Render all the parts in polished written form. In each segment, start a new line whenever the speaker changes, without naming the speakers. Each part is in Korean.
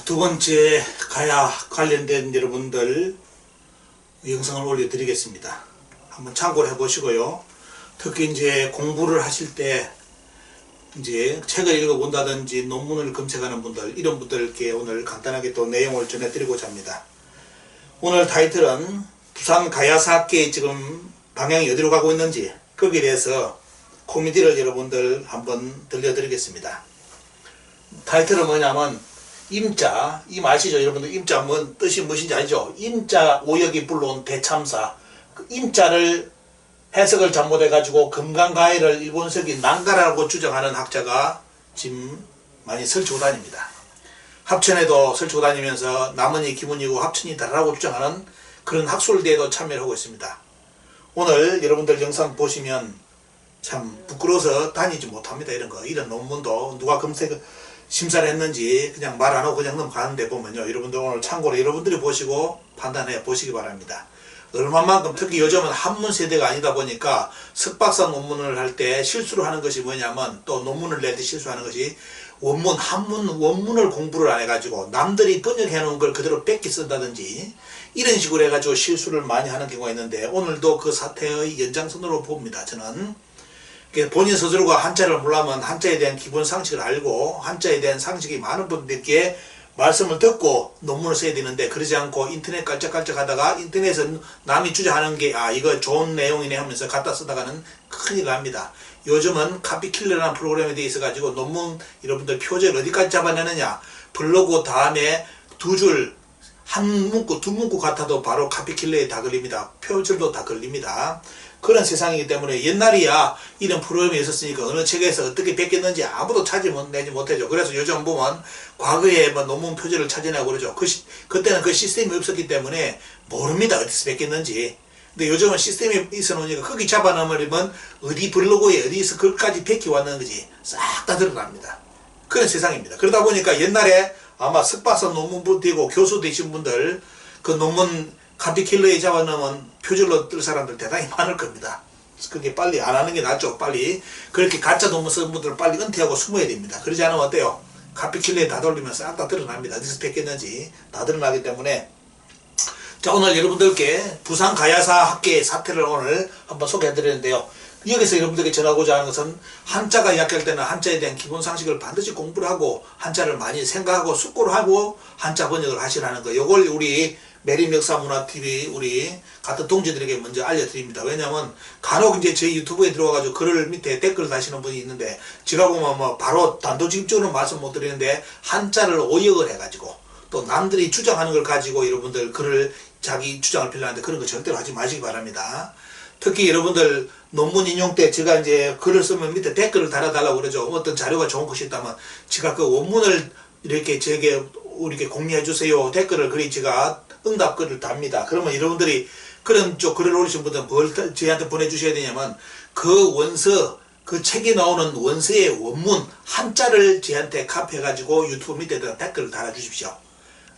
두 번째 가야 관련된 여러분들 영상을 올려드리겠습니다. 한번 참고를 해보시고요. 특히 이제 공부를 하실 때 이제 책을 읽어본다든지 논문을 검색하는 분들, 이런 분들께 오늘 간단하게 또 내용을 전해드리고자 합니다. 오늘 타이틀은 부산 가야사학계의 지금 방향이 어디로 가고 있는지, 거기에 대해서 코미디를 여러분들 한번 들려드리겠습니다. 타이틀은 뭐냐면 임자, 임 아시죠? 여러분들 임자 뭐 뜻이 무엇인지 알죠? 임자 오역이 불러온 대참사, 그 임자를 해석을 잘못해가지고 금강가해를 일본석이 난가라고 주장하는 학자가 지금 많이 설치고 다닙니다. 합천에도 설치고 다니면서 남원이 기문이고 합천이 다르다고 주장하는 그런 학술대회도 참여를 하고 있습니다. 오늘 여러분들 영상 보시면 참 부끄러워서 다니지 못합니다. 이런 논문도 누가 심사를 했는지 그냥 말 안 하고 그냥 넘어가는데 보면요, 여러분들 오늘 참고로 여러분들이 보시고 판단해 보시기 바랍니다. 얼마만큼, 특히 요즘은 한문 세대가 아니다 보니까 석박사 논문을 할 때 실수를 하는 것이 뭐냐면, 또 논문을 낼 때 실수하는 것이 한문 원문을 공부를 안 해가지고 남들이 번역해 놓은 걸 그대로 뺏기 쓴다든지 이런 식으로 해가지고 실수를 많이 하는 경우가 있는데, 오늘도 그 사태의 연장선으로 봅니다. 저는 본인 스스로가 한자를 몰라면 한자에 대한 기본 상식을 알고 한자에 대한 상식이 많은 분들께 말씀을 듣고 논문을 써야 되는데, 그러지 않고 인터넷 깔짝깔짝 하다가 인터넷에서 남이 주장하는 게 이거 좋은 내용이네 하면서 갖다 쓰다가는 큰일 납니다. 요즘은 카피킬러라는 프로그램에 대해 있어가지고 논문 여러분들 표절 어디까지 잡아내느냐, 블로그 다음에 두 줄 한 문구 두 문구 같아도 바로 카피킬러에 다 걸립니다. 표절도 다 걸립니다. 그런 세상이기 때문에, 옛날이야 이런 프로그램이 있었으니까 어느 책에서 어떻게 뺏겼는지 아무도 찾아내지 못하죠. 그래서 요즘 보면 과거에 뭐 논문 표절을 찾아내고 그러죠. 그때는 그 시스템이 없었기 때문에 모릅니다, 어디서 뺏겼는지. 근데 요즘은 시스템이 있어 놓으니까 거기 잡아놓으면 어디 블로그에 어디서 그것까지 뺏겨 왔는지 싹 다 드러납니다. 그런 세상입니다. 그러다 보니까 옛날에 아마 석박사 논문 버티고 교수 되신 분들, 그 논문 카피킬러에 잡아놓으면 표절로 뜰 사람들 대단히 많을 겁니다. 그게 빨리 안 하는 게 낫죠. 빨리 그렇게 가짜 논문 쓴 분들은 빨리 은퇴하고 숨어야 됩니다. 그러지 않으면 어때요? 카피킬러에 다 돌리면 싹 다 드러납니다. 어디서 뺏겼는지 다 드러나기 때문에. 자, 오늘 여러분들께 부산 가야사 학계의 사태를 오늘 한번 소개해 드리는데요. 여기서 여러분들께 전하고자 하는 것은, 한자가 이야기할 때는 한자에 대한 기본 상식을 반드시 공부를 하고 한자를 많이 생각하고 숙고를 하고 한자 번역을 하시라는 거, 요걸 우리 매림역사문화TV 우리 같은 동지들에게 먼저 알려드립니다. 왜냐면 간혹 이제 저희 유튜브에 들어와가지고 글을 밑에 댓글 다시는 분이 있는데, 제가 보면 뭐 바로 단도직입적으로 말씀 못 드리는데 한자를 오역을 해가지고 또 남들이 주장하는 걸 가지고 여러분들 글을 자기 주장을 빌려하는데, 그런 거 절대로 하지 마시기 바랍니다. 특히 여러분들 논문 인용 때 제가 이제 글을 쓰면 밑에 댓글을 달아달라고 그러죠. 어떤 자료가 좋은 것이 있다면 제가 그 원문을 이렇게 우리에게 공유해 주세요, 댓글을 그리 제가 응답글을 답니다. 그러면 여러분들이 그런 쪽 글을 올리신 분들은 뭘 저희한테 보내주셔야 되냐면, 그 원서, 그 책에 나오는 원서의 원문 한자를 저희한테 카피해가지고 유튜브 밑에다 댓글을 달아주십시오.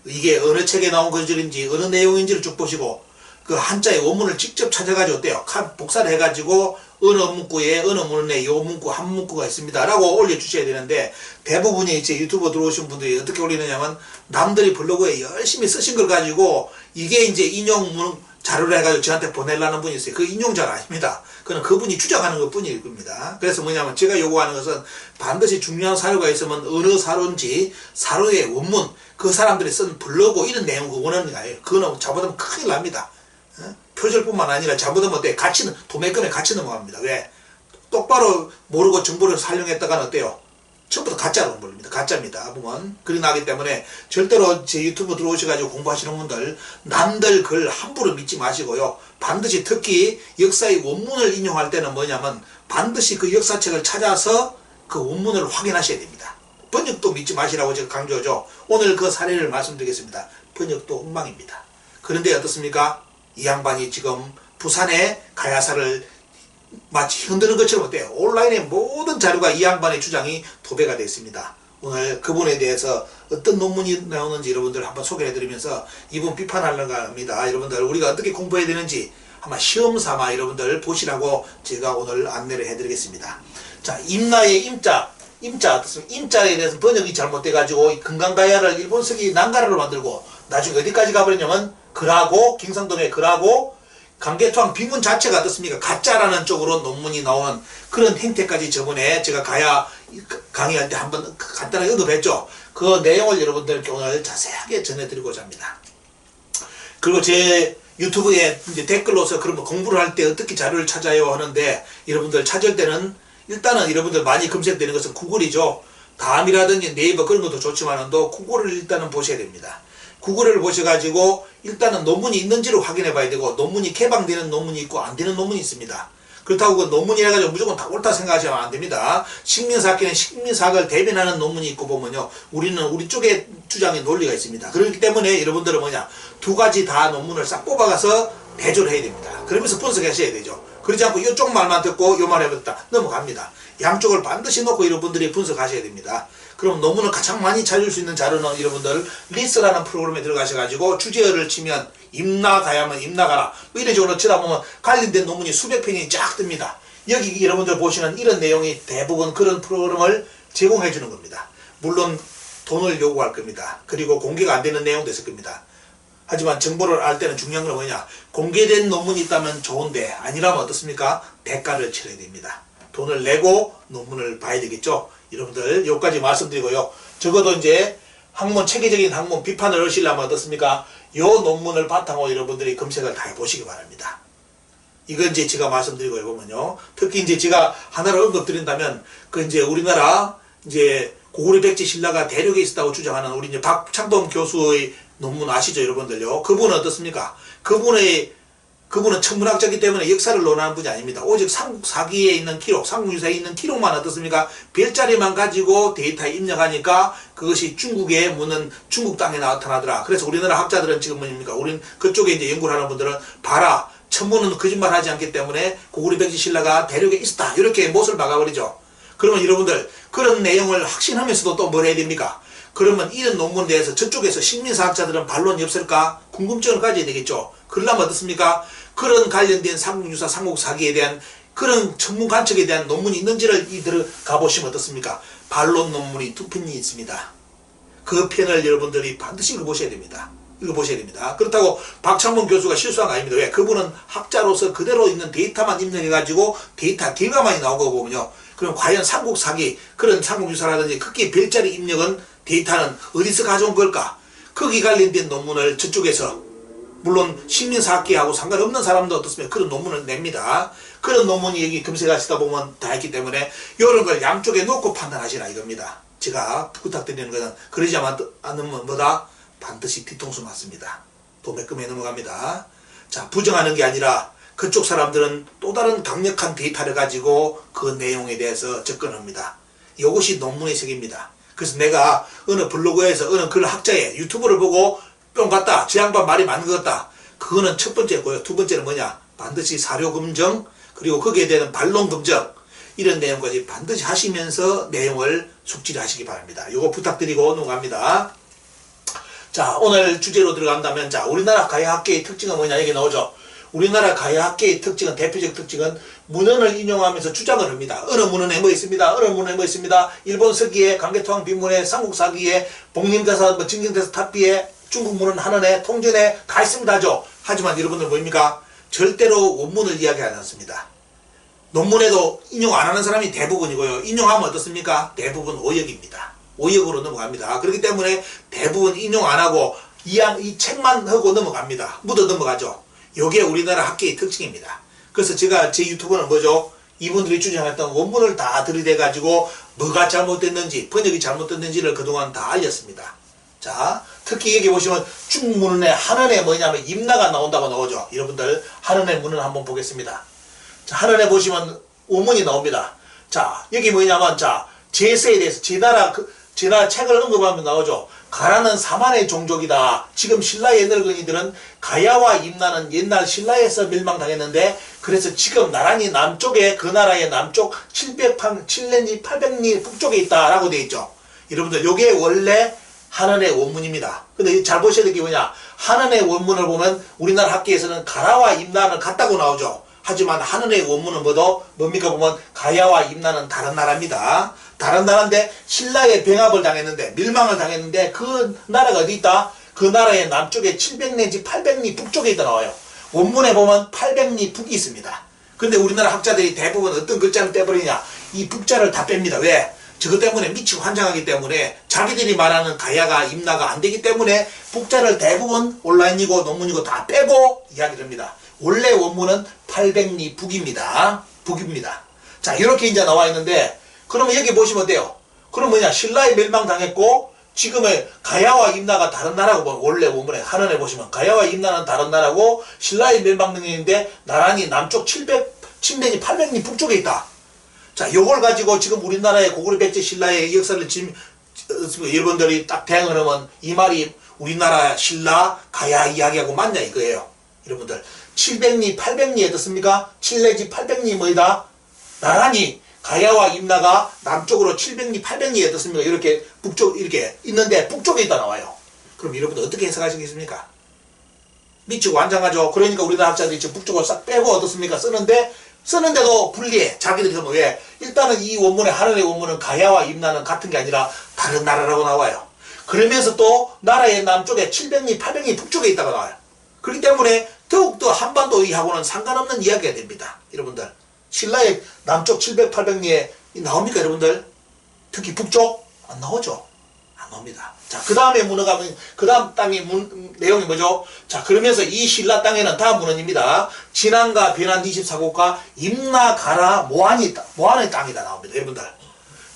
이게 어느 책에 나온 글인지 어느 내용인지를 쭉 보시고 그 한자의 원문을 직접 찾아가지고 어때요? 복사를 해가지고 어느 문구에 어느 문에 요 문구 한 문구가 있습니다 라고 올려주셔야 되는데, 대부분이 제 유튜브 들어오신 분들이 어떻게 올리느냐면, 남들이 블로그에 열심히 쓰신 걸 가지고 이게 이제 인용 자료를 해가지고 저한테 보내려는 분이 있어요. 그 인용자가 아닙니다. 그건 그분이 주장하는 것 뿐일 겁니다. 그래서 뭐냐면, 제가 요구하는 것은 반드시 중요한 사료가 있으면 어느 사료인지 사료의 원문, 그 사람들이 쓴 블로그 이런 내용을 원하는 거예요. 그거는 잘못하면 큰일 납니다. 표절뿐만 아니라 잘못하면 어때요? 도매금에 같이 넘어갑니다. 왜? 똑바로 모르고 정보를 활용했다가는 어때요? 전부 다 가짜로 몰립니다. 가짜입니다. 보면 그리 나기 때문에 절대로 제 유튜브 들어오셔가지고 공부하시는 분들, 남들 글 함부로 믿지 마시고요. 반드시, 특히 역사의 원문을 인용할 때는 뭐냐면 반드시 그 역사책을 찾아서 그 원문을 확인하셔야 됩니다. 번역도 믿지 마시라고 제가 강조하죠. 오늘 그 사례를 말씀드리겠습니다. 번역도 엉망입니다. 그런데 어떻습니까? 이 양반이 지금 부산의 가야사를 마치 흔드는 것처럼 어때요? 온라인의 모든 자료가 이 양반의 주장이 도배가 되어 있습니다. 오늘 그분에 대해서 어떤 논문이 나오는지 여러분들 한번 소개해드리면서 이분 비판하려고 합니다. 여러분들 우리가 어떻게 공부해야 되는지 한번 시험 삼아 여러분들 보시라고 제가 오늘 안내를 해드리겠습니다. 자, 임나의 임자, 임자 어떻습니까? 임자에 대해서 번역이 잘못돼가지고 금강가야를 일본석이 난가라로 만들고 나중에 어디까지 가버렸냐면 글하고 경상도의 글하고 강계토항 비문 자체가 어떻습니까? 가짜라는 쪽으로 논문이 나오는 그런 행태까지 저번에 제가 가야 강의할 때 한번 간단하게 언급했죠. 그 내용을 여러분들께 오늘 자세하게 전해드리고자 합니다. 그리고 제 유튜브에 이제 댓글로서 그러면 공부를 할 때 어떻게 자료를 찾아요 하는데 여러분들 찾을 때는 일단은 여러분들 많이 검색되는 것은 구글이죠. 다음이라든지 네이버 그런 것도 좋지만도 구글을 일단은 보셔야 됩니다. 구글을 보셔가지고 일단은 논문이 있는지를 확인해 봐야 되고 논문이 개방되는 논문이 있고 안 되는 논문이 있습니다. 그렇다고 그 논문이 해가지고 무조건 다 옳다 생각하시면 안 됩니다. 식민사학계는 식민사학을 대변하는 논문이 있고 보면요. 우리는 우리 쪽의 주장의 논리가 있습니다. 그렇기 때문에 여러분들은 뭐냐. 두 가지 다 논문을 싹 뽑아가서 대조를 해야 됩니다. 그러면서 분석하셔야 되죠. 그렇지 않고 이쪽 말만 듣고 요 말 해봤다. 넘어갑니다. 양쪽을 반드시 놓고 여러분들이 분석하셔야 됩니다. 그럼 논문을 가장 많이 찾을 수 있는 자료는 여러분들 리스라는 프로그램에 들어가셔가지고 주제어를 치면 임나가야면 임나가라 뭐 이런 식으로 쳐다보면 관련된 논문이 수백 편이 쫙 뜹니다. 여기 여러분들 보시는 이런 내용이 대부분 그런 프로그램을 제공해 주는 겁니다. 물론 돈을 요구할 겁니다. 그리고 공개가 안 되는 내용도 있을 겁니다. 하지만 정보를 알 때는 중요한 건 뭐냐, 공개된 논문이 있다면 좋은데 아니라면 어떻습니까? 대가를 치러야 됩니다. 돈을 내고 논문을 봐야 되겠죠. 여러분들 여기까지 말씀드리고요. 적어도 이제 학문, 체계적인 학문 비판을 하시려면 어떻습니까? 요 논문을 바탕으로 여러분들이 검색을 다 해보시기 바랍니다. 이건 이제 제가 말씀드리고 보면요. 특히 이제 제가 하나를 언급드린다면 그 이제 우리나라 이제 고구려 백제 신라가 대륙에 있었다고 주장하는 우리 이제 박창범 교수의 논문 아시죠, 여러분들요? 그분은 어떻습니까? 그분은 천문학자이기 때문에 역사를 논하는 분이 아닙니다. 오직 삼국사기에 있는 기록, 삼국유사에 있는 기록만 어떻습니까? 별자리만 가지고 데이터에 입력하니까 그것이 중국에 묻는 중국 땅에 나타나더라. 그래서 우리나라 학자들은 지금 뭡니까? 우린 그쪽에 이제 연구를 하는 분들은 봐라. 천문은 거짓말 하지 않기 때문에 고구려 백제 신라가 대륙에 있었다. 이렇게 못을 박아버리죠. 그러면 여러분들 그런 내용을 확신하면서도 또 뭘 해야 됩니까? 그러면 이런 논문에 대해서 저쪽에서 식민사학자들은 반론이 없을까? 궁금증을 가져야 되겠죠. 그러려면 어떻습니까? 그런 관련된 삼국유사, 삼국사기에 대한 그런 전문 관측에 대한 논문이 있는지를 이들을 가보시면 어떻습니까? 반론 논문이 두 편이 있습니다. 그 편을 여러분들이 반드시 읽어보셔야 됩니다. 읽어보셔야 됩니다. 그렇다고 박창범 교수가 실수한 거 아닙니다. 왜? 그분은 학자로서 그대로 있는 데이터만 입력해가지고 데이터 결과만이 나오고 보면요. 그럼 과연 삼국사기, 그런 삼국유사라든지 크게 별자리 입력은 데이터는 어디서 가져온 걸까? 거기 관련된 논문을 저쪽에서 물론 식민사학계하고 상관없는 사람도 어떻습니까? 그런 논문을 냅니다. 그런 논문이 여기 검색하시다 보면 다 있기 때문에 이런 걸 양쪽에 놓고 판단하시라 이겁니다. 제가 부탁드리는 것은 그러지 않으면 뭐다? 반드시 뒤통수 맞습니다. 또 매끈에 넘어갑니다. 자, 부정하는 게 아니라 그쪽 사람들은 또 다른 강력한 데이터를 가지고 그 내용에 대해서 접근합니다. 이것이 논문의 세계입니다. 그래서 내가 어느 블로그에서 어느 글 학자의 유튜브를 보고 뿅 갔다. 저 양반 말이 맞는 것 같다. 그거는 첫 번째고요. 두 번째는 뭐냐? 반드시 사료 검증, 그리고 거기에 대한 반론 검증, 이런 내용까지 반드시 하시면서 내용을 숙지하시기 바랍니다. 이거 부탁드리고 넘어갑니다. 자, 오늘 주제로 들어간다면, 자, 우리나라 가야학계의 특징은 뭐냐? 여기 나오죠. 우리나라 가야학계의 특징은, 대표적 특징은 문헌을 인용하면서 주장을 합니다. 어느 문헌에 뭐 있습니다. 어느 문헌에 뭐 있습니다. 일본 서기에, 강계토항 빈문에, 삼국사기에, 복림대사, 뭐 진경대사 탑비에, 중국 문헌 한원에, 통전에 다 있습니다 하죠. 하지만 여러분들 뭐입니까? 절대로 원문을 이야기하지 않습니다. 논문에도 인용 안 하는 사람이 대부분이고요. 인용하면 어떻습니까? 대부분 오역입니다. 오역으로 넘어갑니다. 그렇기 때문에 대부분 인용 안 하고 이 책만 하고 넘어갑니다. 묻어 넘어가죠. 이게 우리나라 학계의 특징입니다. 그래서 제가 제 유튜브는 뭐죠? 이분들이 주장했던 원문을 다 들이대가지고 뭐가 잘못됐는지, 번역이 잘못됐는지를 그동안 다 알렸습니다. 자, 특히 여기 보시면 중국 문헌에 한원에 뭐냐면 임나가 나온다고 나오죠. 여러분들 한원의 문헌 한번 보겠습니다. 자, 한원에 보시면 원문이 나옵니다. 자, 여기 뭐냐면 자, 제세에 대해서 제나라 책을 언급하면 나오죠. 가라는 사만의 종족이다. 지금 신라의 늙은이들은 가야와 임나는 옛날 신라에서 멸망당했는데 그래서 지금 나란히 남쪽에 그 나라의 남쪽 700리, 800리 북쪽에 있다라고 되어 있죠. 여러분들 요게 원래 한원의 원문입니다. 근데 잘 보셔야 될 게 뭐냐? 한원의 원문을 보면 우리나라 학계에서는 가라와 임나는 같다고 나오죠. 하지만 한원의 원문은 뭡니까 보면 가야와 임나는 다른 나라입니다. 다른 나라인데 신라의 병합을 당했는데 멸망을 당했는데 그 나라가 어디 있다? 그 나라의 남쪽에 700 내지 800리 북쪽에 있다 나와요. 원문에 보면 800리 북이 있습니다. 근데 우리나라 학자들이 대부분 어떤 글자를 떼버리냐? 이 북자를 다 뺍니다. 왜? 저것 때문에 미치고 환장하기 때문에 자기들이 말하는 가야가 임나가 안 되기 때문에 북자를 대부분 온라인이고 논문이고 다 빼고 이야기를 합니다. 원래 원문은 800리 북입니다. 북입니다. 자, 이렇게 이제 나와 있는데, 그러면 여기 보시면 어때요? 그럼 뭐냐? 신라에 멸망당했고, 지금의 가야와 임나가 다른 나라고, 원래 원문에 한원에 보시면 가야와 임나는 다른 나라고, 신라에 멸망당했는데, 나란히 남쪽 700, 800리 북쪽에 있다. 자, 요걸 가지고 지금 우리나라의 고구려 백제 신라의 역사를 지금 여러분들이 딱 대응을 하면 이 말이 우리나라 신라 가야 이야기하고 맞냐 이거예요. 여러분들 700리 800리 어떻습니까? 7 내지 800리 뭐이다? 나란히 가야와 임나가 남쪽으로 700리 800리 어떻습니까? 이렇게 북쪽 이렇게 있는데 북쪽에 있다 나와요. 그럼 여러분들 어떻게 해석하시겠습니까? 미치고 완장하죠. 그러니까 우리나라 학자들이 지금 북쪽을 싹 빼고 어떻습니까? 쓰는데도 불리해. 자기들이 그러면 왜? 일단은 이 원문의 한원의 원문은 가야와 임나는 같은 게 아니라 다른 나라라고 나와요. 그러면서 또 나라의 남쪽에 700리 800리 북쪽에 있다가 나와요. 그렇기 때문에 더욱더 한반도하고는 상관없는 이야기가 됩니다. 여러분들 신라의 남쪽 700, 800리에 나옵니까 여러분들? 특히 북쪽? 안 나오죠. 안 나옵니다. 자, 그 다음에 문어가, 그 다음 땅의 내용이 뭐죠? 자, 그러면서 이 신라 땅에는 다음 문헌입니다. 진안과 변안 24국과 임나가라 모한의 땅이다 나옵니다. 여러분들.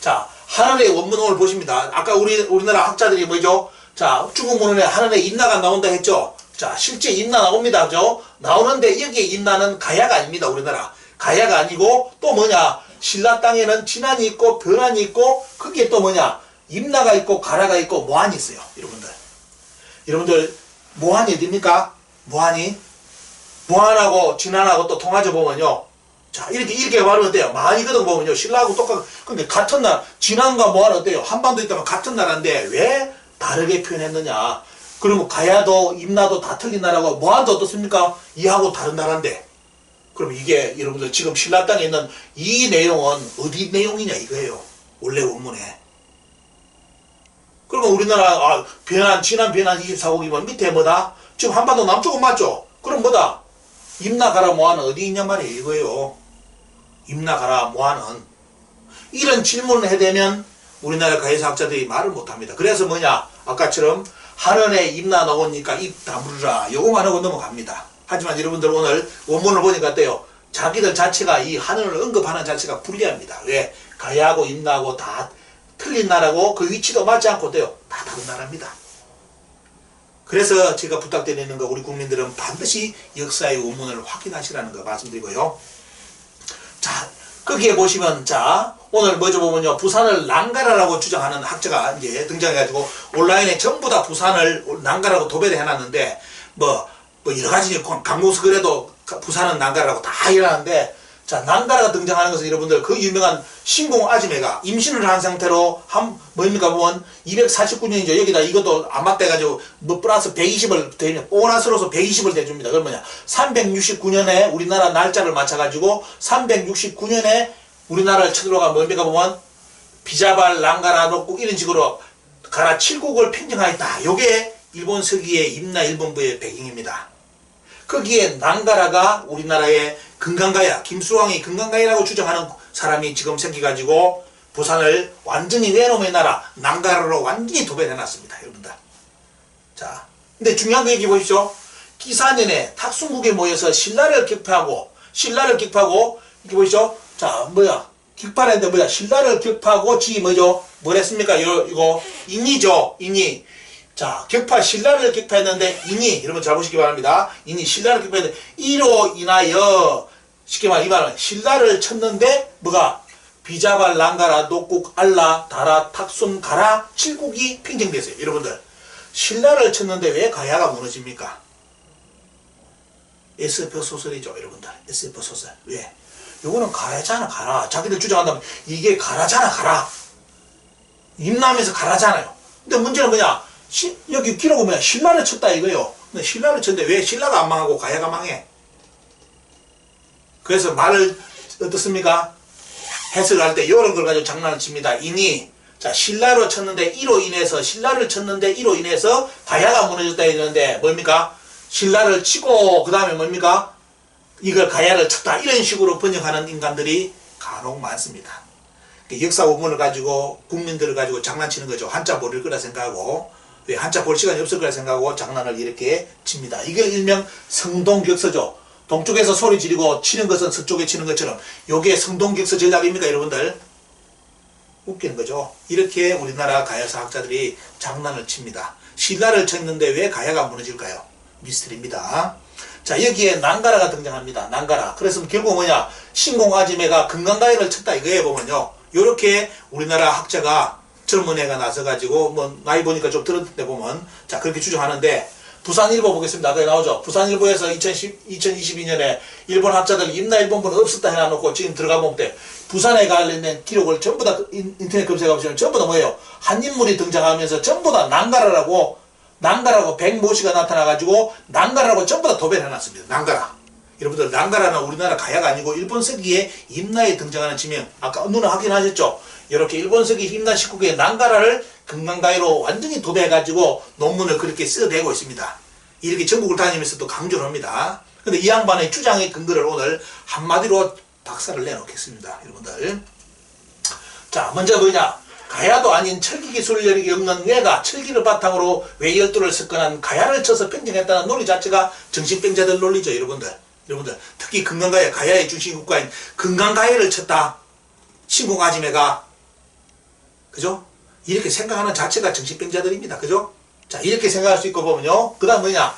자, 한원의 원문을 보십니다. 아까 우리나라 학자들이 뭐죠? 자, 중국 문헌에 한원에 임나가 나온다 했죠? 자, 실제 임나 나옵니다. 그죠? 나오는데 여기에 임나는 가야가 아닙니다. 우리나라. 가야가 아니고 또 뭐냐? 신라 땅에는 진안이 있고 변안이 있고 거기에 또 뭐냐? 임나가 있고 가라가 있고 모한이 있어요. 여러분들 모한이 어딥니까? 모한하고 진안하고 또 통하죠 보면요. 자, 이렇게 말하면 어때요? 많이거든 보면요. 신라하고 똑같, 근데 같은 나라, 진안과 모한은 어때요? 한반도에 있다면 같은 나라인데 왜 다르게 표현했느냐? 그러면 가야도 임나도 다 틀린 나라고 모한도 어떻습니까? 이하고 다른 나라인데. 그럼 이게 여러분들 지금 신라 땅에 있는 이 내용은 어디 내용이냐 이거예요. 원래 원문에. 그러면 우리나라 진안 변안 24국이면 밑에 뭐다? 지금 한반도 남쪽은 맞죠? 그럼 뭐다? 임나가라 모한은 어디 있냔 말이에요. 이거예요. 임나가라 모한은. 이런 질문을 해대면 우리나라 가해사학자들이 말을 못합니다. 그래서 뭐냐? 아까처럼 한원에 임나 나오니까 입 다물으라. 요거만 하고 넘어갑니다. 하지만 여러분들 오늘 원문을 보니까 어때요? 자기들 자체가 이 한원을 언급하는 자체가 불리합니다. 왜? 가야하고 임나하고 다 틀린 나라고 그 위치도 맞지 않고 어때요? 다 다른 나라입니다. 그래서 제가 부탁드리는 거 우리 국민들은 반드시 역사의 원문을 확인하시라는 거 말씀드리고요. 자, 거기에 보시면 자 오늘 뭐죠 보면요. 부산을 난가라라고 주장하는 학자가 이제 등장해가지고 온라인에 전부 다 부산을 난가라고 도배를 해놨는데 뭐 여러 가지 강모수 그래도 부산은 난가라고 다 일하는데 자, 난가라가 등장하는 것은 여러분들 그 유명한 신공 아지매가 임신을 한 상태로 뭡니까 보면 249년이죠. 여기다 이것도 안 맞대가지고 뭐 플러스 120을 대면 보너스로서 120을 대줍니다. 그러면 뭐냐 369년에 우리나라 날짜를 맞춰가지고 369년에 우리나라를 쳐들어가 뭡니까 보면 비자발 난가라 놓고 이런 식으로 가라 7국을 평정하였다. 요게 일본 서기의 임나 일본부의 배경입니다. 거기에 난가라가 우리나라의 금강가야, 김수왕이 금강가야라고 주장하는 사람이 지금 생겨가지고 부산을 완전히 외놈의 나라, 난가라로 완전히 도배해놨습니다. 여러분들. 자, 근데 중요한 거 얘기 보십시오. 기사년에 탁순국에 모여서 신라를 격파하고, 이렇게 보십시오. 자, 격파했는데 신라를 격파하고 지 뭐죠? 뭐랬습니까? 이거, 인이죠, 인이. 자, 신라를 격파했는데, 여러분 잘 보시기 바랍니다. 신라를 격파했는데, 이로 인하여, 쉽게 말하면 이 말은 신라를 쳤는데, 비자발, 난가라, 녹국, 알라, 다라, 탁순, 가라, 7국이 팽정됐어요. 여러분들. 신라를 쳤는데 왜 가야가 무너집니까? SF 소설이죠, 여러분들. SF 소설. 왜? 요거는 가라잖아, 가라. 자기들 주장한다면, 이게 가라잖아, 가라. 임남에서 가라잖아요. 근데 문제는 뭐냐? 여기 기록 보면 신라를 쳤다 이거요. 근데 신라를 쳤는데 왜 신라가 안 망하고 가야가 망해? 그래서 말을 어떻습니까? 해석할 때 이런 걸 가지고 장난을 칩니다. 인이 자 신라로 쳤는데 이로 인해서 신라를 쳤는데 이로 인해서 가야가 무너졌다 했는데 뭡니까? 신라를 치고 그 다음에 뭡니까? 이걸 가야를 쳤다 이런 식으로 번역하는 인간들이 간혹 많습니다. 역사 원문을 가지고 국민들을 가지고 장난치는 거죠. 한자 모를 거라 생각하고 왜 한자 볼 시간이 없을 거라 생각하고 장난을 이렇게 칩니다. 이게 일명 성동격서죠. 동쪽에서 소리 지르고 치는 것은 서쪽에 치는 것처럼 요게 성동격서 전략입니까 여러분들? 웃기는 거죠. 이렇게 우리나라 가야사학자들이 장난을 칩니다. 신라를 쳤는데 왜 가야가 무너질까요? 미스터리입니다. 자 여기에 난가라가 등장합니다. 난가라. 그래서 결국 뭐냐 신공아지매가 금강가야를 쳤다 이거에 보면요. 요렇게 우리나라 학자가 젊은 애가 나서가지고 뭐 나이 보니까 좀 들었는데 보면 자 그렇게 주장하는데 부산일보 보겠습니다. 아까 나오죠. 부산일보에서 2022년에 일본 학자들 임나일본부는 없었다 해놔놓고 지금 들어가 보면 돼. 부산에 관련된 기록을 전부 다 인터넷 검색해보시면 전부 다 뭐예요? 한 인물이 등장하면서 전부 다 난가라라고 백모씨가 나타나가지고 난가라고 전부 다 도배를 해놨습니다. 난가라. 여러분들 난가라는 우리나라 가야가 아니고 일본 서기에 임나에 등장하는 지명 아까 누나 확인하셨죠? 이렇게 일본 서기 임나 19기의 난가라를 금강가야로 완전히 도배해가지고 논문을 그렇게 써대고 있습니다. 이렇게 전국을 다니면서 또 강조를 합니다. 근데 이 양반의 주장의 근거를 오늘 한마디로 박살을 내놓겠습니다. 여러분들. 자, 먼저 뭐냐? 가야도 아닌 철기 기술력이 없는 뇌가 철기를 바탕으로 외열도를 습관한 가야를 쳐서 평정했다는 논리 자체가 정신병자들 논리죠. 여러분들. 특히 금강가야, 가야의 중심국가인 금강가야를 쳤다. 신공아지매가. 그죠? 이렇게 생각하는 자체가 정신병자들입니다. 그죠? 자, 이렇게 생각할 수 있고 보면요. 그 다음 뭐냐?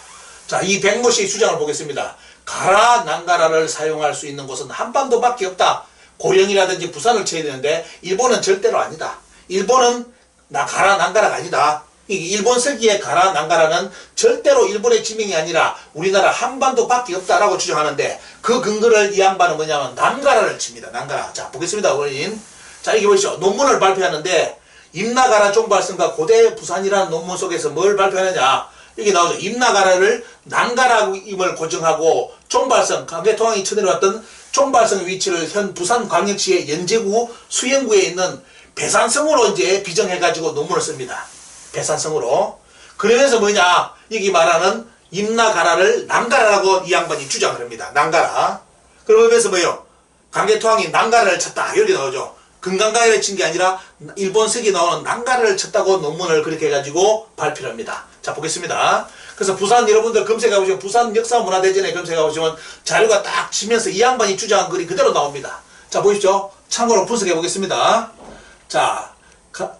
자, 이 백모씨의 주장을 보겠습니다. 가라, 난가라를 사용할 수 있는 곳은 한반도밖에 없다. 고령이라든지 부산을 쳐야 되는데, 일본은 절대로 아니다. 일본은 가라, 난가라가 아니다. 일본 서기의 가라, 난가라는 절대로 일본의 지명이 아니라 우리나라 한반도밖에 없다라고 주장하는데, 그 근거를 이 양반은 뭐냐면, 난가라를 칩니다. 난가라. 자, 보겠습니다. 원인. 자, 이게 보시죠. 논문을 발표하는데, 임나가라 종발성과 고대 부산이라는 논문 속에서 뭘 발표하느냐. 여기 나오죠. 임나가라를 난가라임을 고정하고 종발성, 강개토항이 쳐내려왔던 종발성의 위치를 현 부산광역시의 연제구 수영구에 있는 배산성으로 이제 비정해가지고 논문을 씁니다. 배산성으로. 그러면서 뭐냐. 여기 말하는 임나가라를 난가라라고 이 양반이 주장을 합니다. 난가라. 그러면서 뭐요? 강개토항이 난가라를 쳤다. 여기 나오죠. 금강가야를 친 게 아니라 일본 서기에 나오는 난가라를 쳤다고 논문을 그렇게 해가지고 발표를 합니다. 자, 보겠습니다. 그래서 부산 여러분들 검색해보시면 부산 역사문화대전에 검색해보시면 자료가 딱 치면서 이 양반이 주장한 글이 그대로 나옵니다. 자, 보십시오. 참고로 분석해보겠습니다. 자,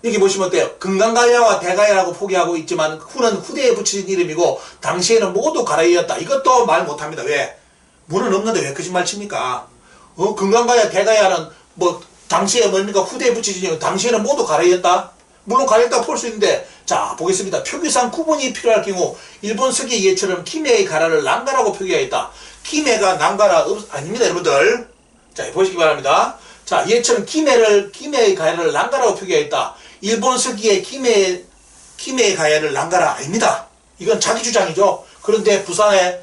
여기 보시면 어때요? 금강가야와 대가야라고 포기하고 있지만 후는 후대에 붙여진 이름이고 당시에는 모두 가라이였다. 이것도 말 못합니다. 왜? 문은 없는데 왜 거짓말 칩니까? 금강가야 대가야는 뭐 당시에 뭡니까? 후대에 붙여진 당시에는 모두 가라이였다? 물론 가라이였다고 볼 수 있는데 자 보겠습니다. 표기상 구분이 필요할 경우 일본 서기 예처럼 키메의 가라를 난가라고 표기하였다. 키메가 난가라 아닙니다 여러분들. 자 보시기 바랍니다. 자 예처럼 키메의 가야를 난가라고 표기하였다. 일본 서기의 키메의 가야를 난가라 아닙니다. 이건 자기 주장이죠. 그런데 부산에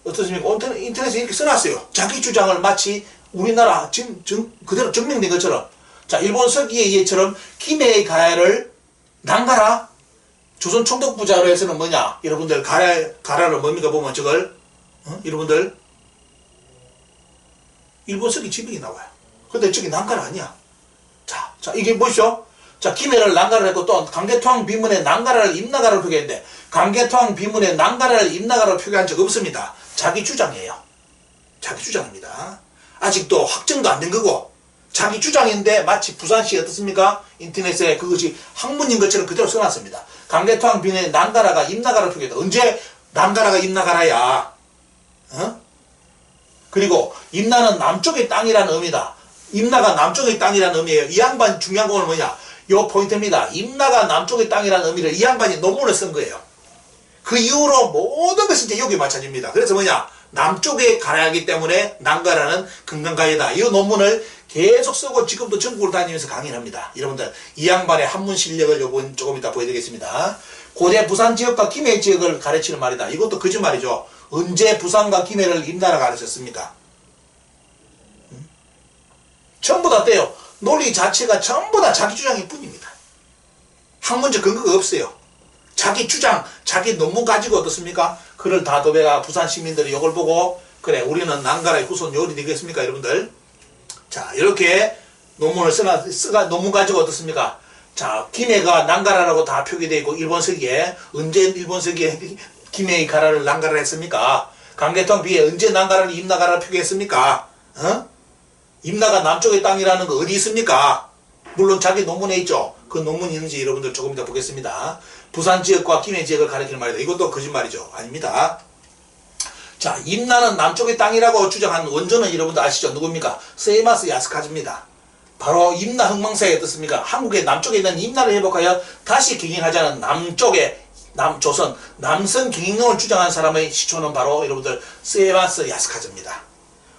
어떻습니까? 인터넷에 이렇게 써놨어요. 자기 주장을 마치 우리나라 지금 그대로 증명된 것처럼 자 일본 서기의 예처럼 키메의 가야를 난가라 조선 총독부 자료에서는 뭐냐 여러분들 가라를 뭡니까 보면 저걸 여러분들 일본 서기 지명이 나와요. 근데 저기 난가라 아니야. 자 이게 뭐죠? 자 키메를 난가를 했고 또 강개토항 비문에 난가라를 임나가라로 표기했는데 강개토항 비문에 난가라를 임나가라로 표기한 적 없습니다. 자기 주장이에요. 자기 주장입니다. 아직도 확정도 안 된 거고 자기 주장인데 마치 부산시 어떻습니까? 인터넷에 그것이 학문인 것처럼 그대로 써놨습니다. 강개토항 비문에 난가라가 임나가라로 표기했다. 언제 난가라가 임나가라야? 그리고 임나는 남쪽의 땅이라는 의미다. 임나가 남쪽의 땅이라는 의미예요. 이 양반 중요한 건 뭐냐? 요 포인트입니다. 임나가 남쪽의 땅이라는 의미를 이 양반이 논문을 쓴 거예요. 그 이후로 모든 것이 이제 여기에 맞춰집니다. 그래서 뭐냐? 남쪽에 가야하기 때문에 난가라는 금강가야다. 이 논문을 계속 쓰고 지금도 전국을 다니면서 강의를 합니다. 여러분들 이 양반의 한문 실력을 요번 조금 이따 보여드리겠습니다. 고대 부산 지역과 김해 지역을 가르치는 말이다. 이것도 거짓말이죠. 언제 부산과 김해를 임나라가 가르쳤습니까? 전부 다 떼요. 논리 자체가 전부 다 자기 주장일 뿐입니다. 학문적 근거가 없어요. 자기 주장, 자기 논문 가지고 어떻습니까? 그를 다 도배가 부산 시민들이 이걸 보고 그래 우리는 난가라의 후손 요리 되겠습니까 여러분들? 자 이렇게 논문을 논문 가지고 어떻습니까? 자 김해가 난가라라고 다 표기되어 있고 일본 서기에 언제 일본 서기에 김해의 가라를 난가라 했습니까? 강계통 비에 언제 난가라를 임나가라를 표기했습니까? 임나가 남쪽의 땅이라는 거 어디 있습니까? 물론 자기 논문에 있죠. 그 논문이 있는지 여러분들 조금 이따 보겠습니다. 부산 지역과 김해 지역을 가리키는 말이다. 이것도 거짓말이죠. 아닙니다. 자, 임나는 남쪽의 땅이라고 주장한 원조는 여러분들 아시죠? 누굽니까? 세이마스 야스카즈입니다. 바로 임나 흥망사에 어떻습니까? 한국의 남쪽에 있는 임나를 회복하여 다시 경영하자는 남쪽의 조선 남선 경영론을 주장한 사람의 시초는 바로 여러분들 세이마스 야스카즈입니다.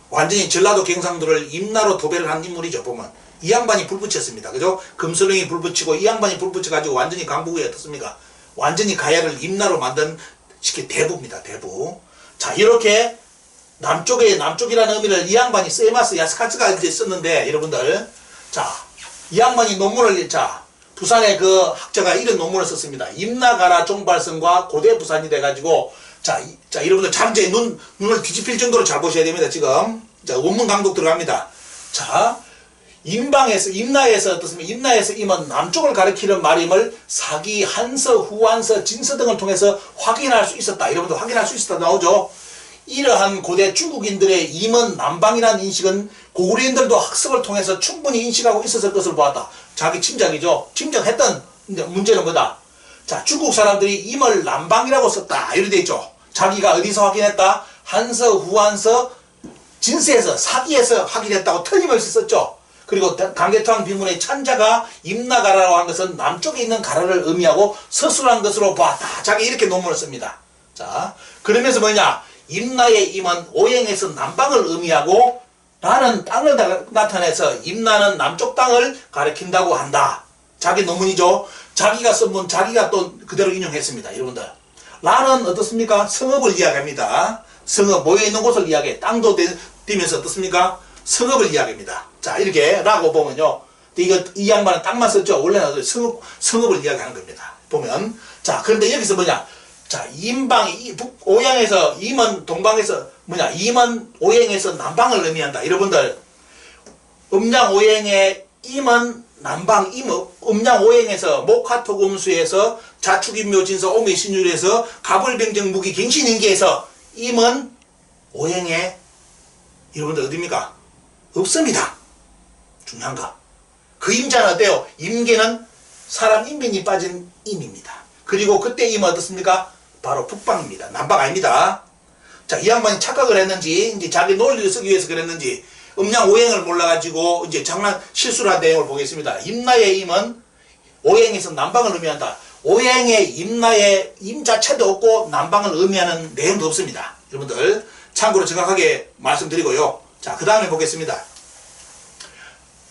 완전히 전라도 경상도를 임나로 도배를 한 인물이죠. 보면 이 양반이 불붙였습니다. 그죠? 금서령이 불붙이고 이 양반이 불붙여가지고 완전히 강북에 어떻습니까? 완전히 가야를 임나로 만든 시키 대부입니다. 대부. 자 이렇게 남쪽이라는 의미를 이 양반이 세이마스 야스카츠가 이제 썼는데 여러분들 자 이 양반이 논문을 부산의 그 학자가 이런 논문을 썼습니다. 임나가라 종발성과 고대 부산이 돼가지고 자 여러분들 잠재 눈을 뒤집힐 정도로 잘 보셔야 됩니다. 지금 자 원문 강독 들어갑니다. 자 임나에서 어떻습니까? 임나에서 임은 남쪽을 가리키는 말임을 사기, 한서, 후한서, 진서 등을 통해서 확인할 수 있었다. 여러분들 확인할 수 있었다 나오죠. 이러한 고대 중국인들의 임은 남방이라는 인식은 고구려인들도 학습을 통해서 충분히 인식하고 있었을 것을 보았다. 자기 짐작이죠. 짐작했던 문제는 뭐다? 자 중국 사람들이 임을 남방이라고 썼다. 이렇게 돼 있죠. 자기가 어디서 확인했다? 한서, 후한서, 진서에서 사기에서 확인했다고 틀림없이 썼죠. 그리고 강계토항 비문의 찬자가 임나가라고 한 것은 남쪽에 있는 가라를 의미하고 서술한 것으로 보았다. 자기 이렇게 논문을 씁니다. 자, 그러면서 뭐냐? 임나의 임은 오행에서 남방을 의미하고 라는 땅을 나타내서 임나는 남쪽 땅을 가리킨다고 한다. 자기 논문이죠. 자기가 쓴 문 자기가 또 그대로 인용했습니다. 여러분들. 라는 어떻습니까? 성읍을 이야기합니다. 성읍 모여있는 곳을 이야기해. 땅도 띄면서 어떻습니까? 성읍을 이야기합니다. 자 이렇게 라고 보면요. 이 양반은 땅만 썼죠. 원래는 성읍을 이야기하는 겁니다. 보면 자 그런데 여기서 뭐냐. 자 오양에서 임은 동방에서 뭐냐. 임은 오행에서 남방을 의미한다. 여러분들 음양 오행의 임은 남방 음양 오행에서 목화토금수에서 자축인묘진서 오미신율에서 가불병정 무기 갱신인계에서 임은 오행의 여러분들 어디입니까? 없습니다. 중요한 거. 그 임자는 어때요? 임계는 사람 인민이 빠진 임입니다. 그리고 그때 임은 어떻습니까? 바로 북방입니다. 남방 아닙니다. 자, 이 양반이 착각을 했는지, 이제 자기 논리를 쓰기 위해서 그랬는지, 음양 오행을 몰라가지고, 이제 실수를 한 내용을 보겠습니다. 임나의 임은 오행에서 남방을 의미한다. 오행의 임나의 임 자체도 없고, 남방을 의미하는 내용도 없습니다. 여러분들, 참고로 정확하게 말씀드리고요. 자, 그 다음에 보겠습니다.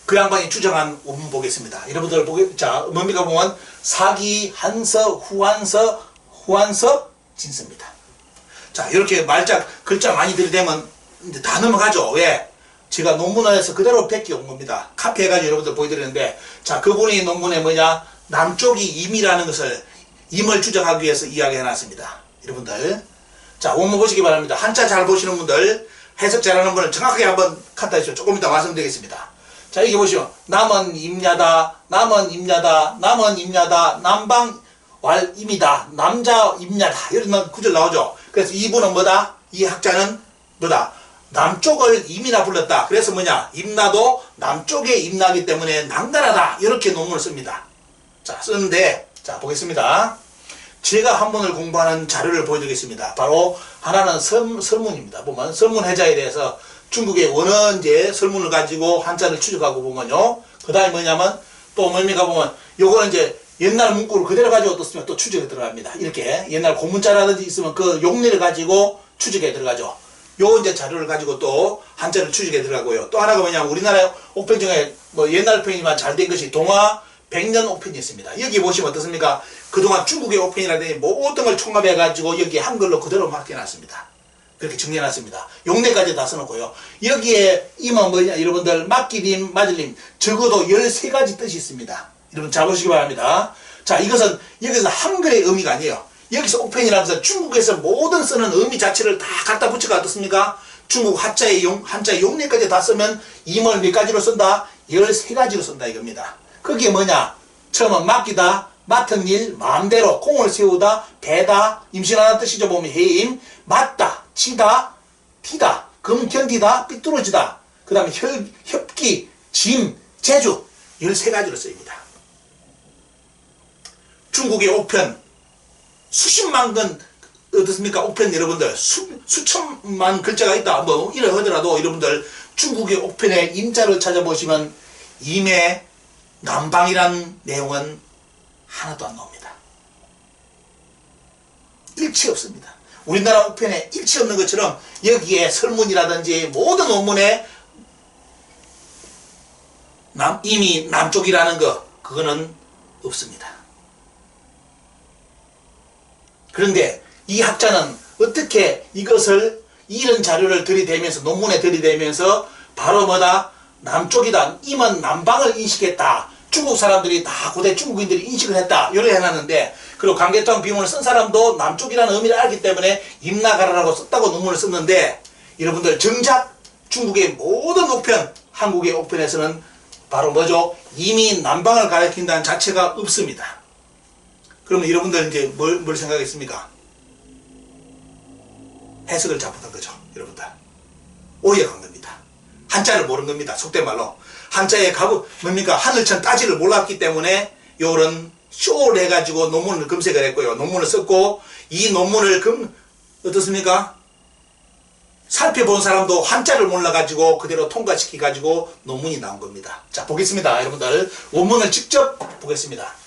그 양반이 주장한 원문 보겠습니다. 여러분들 자, 뭡니까 보면 사기, 한서, 후한서, 진서입니다. 자, 이렇게 글자 많이 들이대면 이제 다 넘어가죠. 왜? 제가 논문에서 그대로 베껴온 겁니다. 카피해가지고 여러분들 보여드리는데, 자, 그분이 논문에 뭐냐? 남쪽이 임이라는 것을, 임을 주장하기 위해서 이야기해놨습니다. 여러분들. 자, 원문 보시기 바랍니다. 한자 잘 보시는 분들, 해석 잘하는 분은 정확하게 한번 갖다 주시죠. 조금 이따 말씀드리겠습니다. 자, 여기 보시면 남은 임야다, 남방 임이다, 남자 임야다 이런 구절 나오죠. 그래서 이분은 뭐다? 이 학자는 뭐다? 남쪽을 임이라 불렀다. 그래서 뭐냐? 임나도 남쪽에 임나기 때문에 남나라다. 이렇게 논문을 씁니다. 자, 쓰는데 자 보겠습니다. 제가 한문을 공부하는 자료를 보여드리겠습니다. 바로 하나는 설문입니다. 보면 설문해자에 대해서 중국의 원언제 설문을 가지고 한자를 추적하고 보면요. 그 다음에 뭐냐면 또 뭡니까 보면 요거는 이제 옛날 문구를 그대로 가지고 어떻습니까? 또 추적에 들어갑니다. 이렇게 옛날 고문자라든지 있으면 그 용례를 가지고 추적에 들어가죠. 요 이제 자료를 가지고 또 한자를 추적에 들어가고요. 또 하나가 뭐냐면 우리나라 옥편 중에 뭐 옛날 편이지만 잘 된 것이 동화 100년 옥편이 있습니다. 여기 보시면 어떻습니까? 그동안 중국의 옥편이라든지 모든 걸 총합해가지고 여기 한글로 그대로 맡겨놨습니다. 그렇게 정리해놨습니다. 용례까지 다 써놓고요. 여기에 임은 뭐냐, 여러분들, 맡기림, 맞을림, 적어도 13가지 뜻이 있습니다. 여러분 잘 보시기 바랍니다. 자, 이것은 여기서 한글의 의미가 아니에요. 여기서 옥펜이라는 것은 중국에서 모든 쓰는 의미 자체를 다 갖다 붙여가 어떻습니까? 중국 한자의 용례까지 다 쓰면 임을 몇 가지로 쓴다? 13가지로 쓴다 이겁니다. 그게 뭐냐? 처음은 맡기다, 맡은 일, 마음대로, 공을 세우다, 배다, 임신하는 뜻이죠. 보면 해임, 맞다, 치다, 티다, 금 견디다, 삐뚤어지다. 그 다음에 협기, 짐, 제주 13가지로 쓰입니다. 중국의 옥편 수십만 건 어떻습니까? 옥편 여러분들 수천만 글자가 있다 뭐 이래 하더라도 여러분들 중국의 옥편의 임자를 찾아보시면 임의 남방이란 내용은 하나도 안 나옵니다. 일치 없습니다. 우리나라 옥편에 일치 없는 것처럼 여기에 설문이라든지 모든 원문에 임이 남쪽이라는 거 그거는 없습니다. 그런데 이 학자는 어떻게 이것을 이런 자료를 들이대면서 논문에 들이대면서 바로 뭐다? 남쪽이다. 임은 남방을 인식했다. 중국 사람들이 다 고대 중국인들이 인식을 했다. 이렇게 해놨는데 그리고 강개토항 비문을 쓴 사람도 남쪽이라는 의미를 알기 때문에 임나가라라고 썼다고 논문을 썼는데 여러분들 정작 중국의 모든 옥편, 한국의 옥편에서는 바로 뭐죠? 임이 남방을 가리킨다는 자체가 없습니다. 그러면 여러분들 이제 뭘 생각했습니까? 해석을 잘못한 거죠. 여러분들. 오해한 겁니다. 한자를 모르는 겁니다. 속된 말로. 한자에 뭡니까? 하늘천 따지를 몰랐기 때문에 요런 쇼를 해가지고 논문을 검색을 했고요. 논문을 썼고 이 논문을 어떻습니까? 살펴본 사람도 한자를 몰라가지고 그대로 통과시켜가지고 논문이 나온 겁니다. 자, 보겠습니다. 여러분들. 원문을 직접 보겠습니다.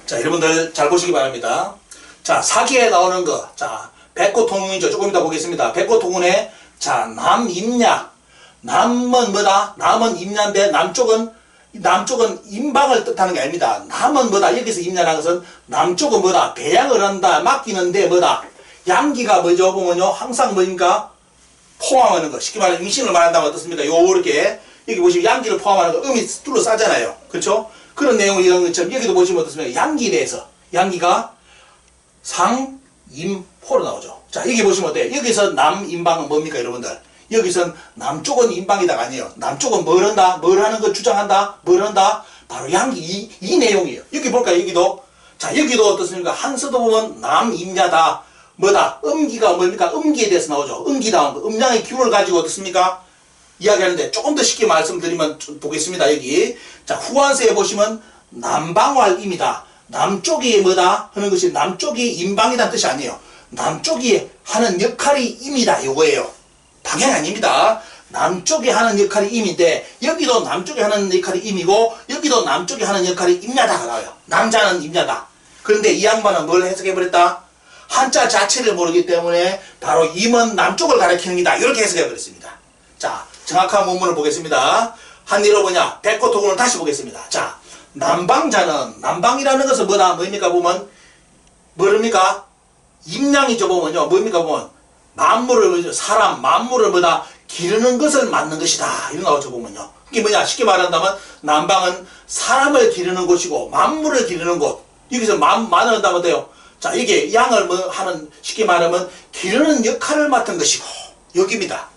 자, 여러분들 잘 보시기 바랍니다. 자, 사기에 나오는 거. 자, 백고통운이죠. 조금 이따 보겠습니다. 백고통운에 자, 남임야. 남은 뭐다? 남은 임야인데 남쪽은 임방을 뜻하는 게 아닙니다. 남은 뭐다? 여기서 임야라는 것은 남쪽은 뭐다? 배양을 한다. 맡기는데 뭐다? 양기가 뭐죠? 보면요. 항상 뭐입니까? 포함하는 거. 쉽게 말하면 임신을 말한다면 어떻습니까? 요렇게 여기 보시면 양기를 포함하는 거. 음이 둘러싸잖아요. 그렇죠? 그런 내용을 이런 것처럼 여기도 보시면 어떻습니까? 양기에 대해서. 양기가 상, 임, 포로 나오죠. 자, 여기 보시면 어때요? 여기서 남임방은 뭡니까, 여러분들? 여기선 남쪽은 임방이다가 아니에요. 남쪽은 뭘 한다? 뭘 하는 거 주장한다? 뭘 한다? 바로 양기, 이 내용이에요. 여기 볼까요? 여기도. 자, 여기도 어떻습니까? 한서도 보면 남임야다. 뭐다? 음기가 뭡니까? 음기에 대해서 나오죠. 음기다운 거. 음양의 기운을 가지고 어떻습니까? 이야기하는데 조금 더 쉽게 말씀드리면 보겠습니다. 여기. 자, 후한서에 보시면 남방활임이다. 남쪽이 뭐다? 하는 것이 남쪽이 임방이라는 뜻이 아니에요. 남쪽이 하는 역할이 임이다. 요거예요. 방향이 아닙니다. 남쪽이 하는 역할이 임인데 여기도 남쪽이 하는 역할이 임이고 여기도 남쪽이 하는 역할이 임야다가 나와요. 남자는 임야다. 그런데 이 양반은 뭘 해석해버렸다? 한자 자체를 모르기 때문에 바로 임은 남쪽을 가리키는 이다. 이렇게 해석해버렸습니다. 자, 정확한 원문을 보겠습니다. 한일어 뭐냐? 백고토군을 다시 보겠습니다. 자, 남방자는 남방이라는 것은 뭐다? 뭡니까 보면 뭐입니까? 임양이죠. 보면요. 뭡니까 보면 만물을 사람 만물을 뭐다? 기르는 것을 맡는 것이다. 이런 나오죠. 보면요. 이게 뭐냐? 쉽게 말한다면 남방은 사람을 기르는 곳이고 만물을 기르는 곳. 여기서 만을 한다면 돼요. 자, 이게 양을 뭐 하는 쉽게 말하면 기르는 역할을 맡은 것이고 여기입니다.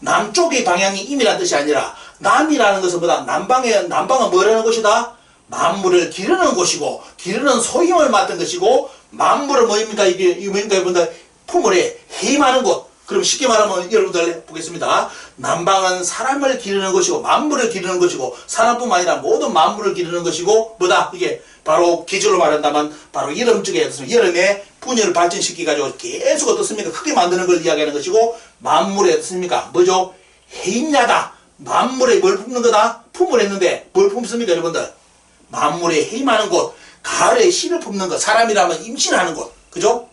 남쪽의 방향이 임이라는 뜻이 아니라 남이라는 것은 뭐다? 남방은 뭐라는 곳이다? 만물을 기르는 곳이고 기르는 소임을 맡은 것이고 만물은 뭐입니까? 이게 뭡니까? 여러분들 품을에 해임하는 곳. 그럼 쉽게 말하면 여러분들 보겠습니다. 남방은 사람을 기르는 것이고 만물을 기르는 것이고 사람뿐만 아니라 모든 만물을 기르는 것이고 뭐다? 이게 바로 기준으로 말한다면 바로 여름 쪽에 여름에 분열을 발전시켜가지고 계속 어떻습니까? 크게 만드는 걸 이야기하는 것이고 만물에 어떻습니까? 뭐죠? 해임야다. 만물에 뭘 품는 거다? 품을 했는데 뭘 품습니까 여러분들? 만물에 해임하는 곳. 가을에 씨를 품는 것. 사람이라면 임신하는 곳. 그죠?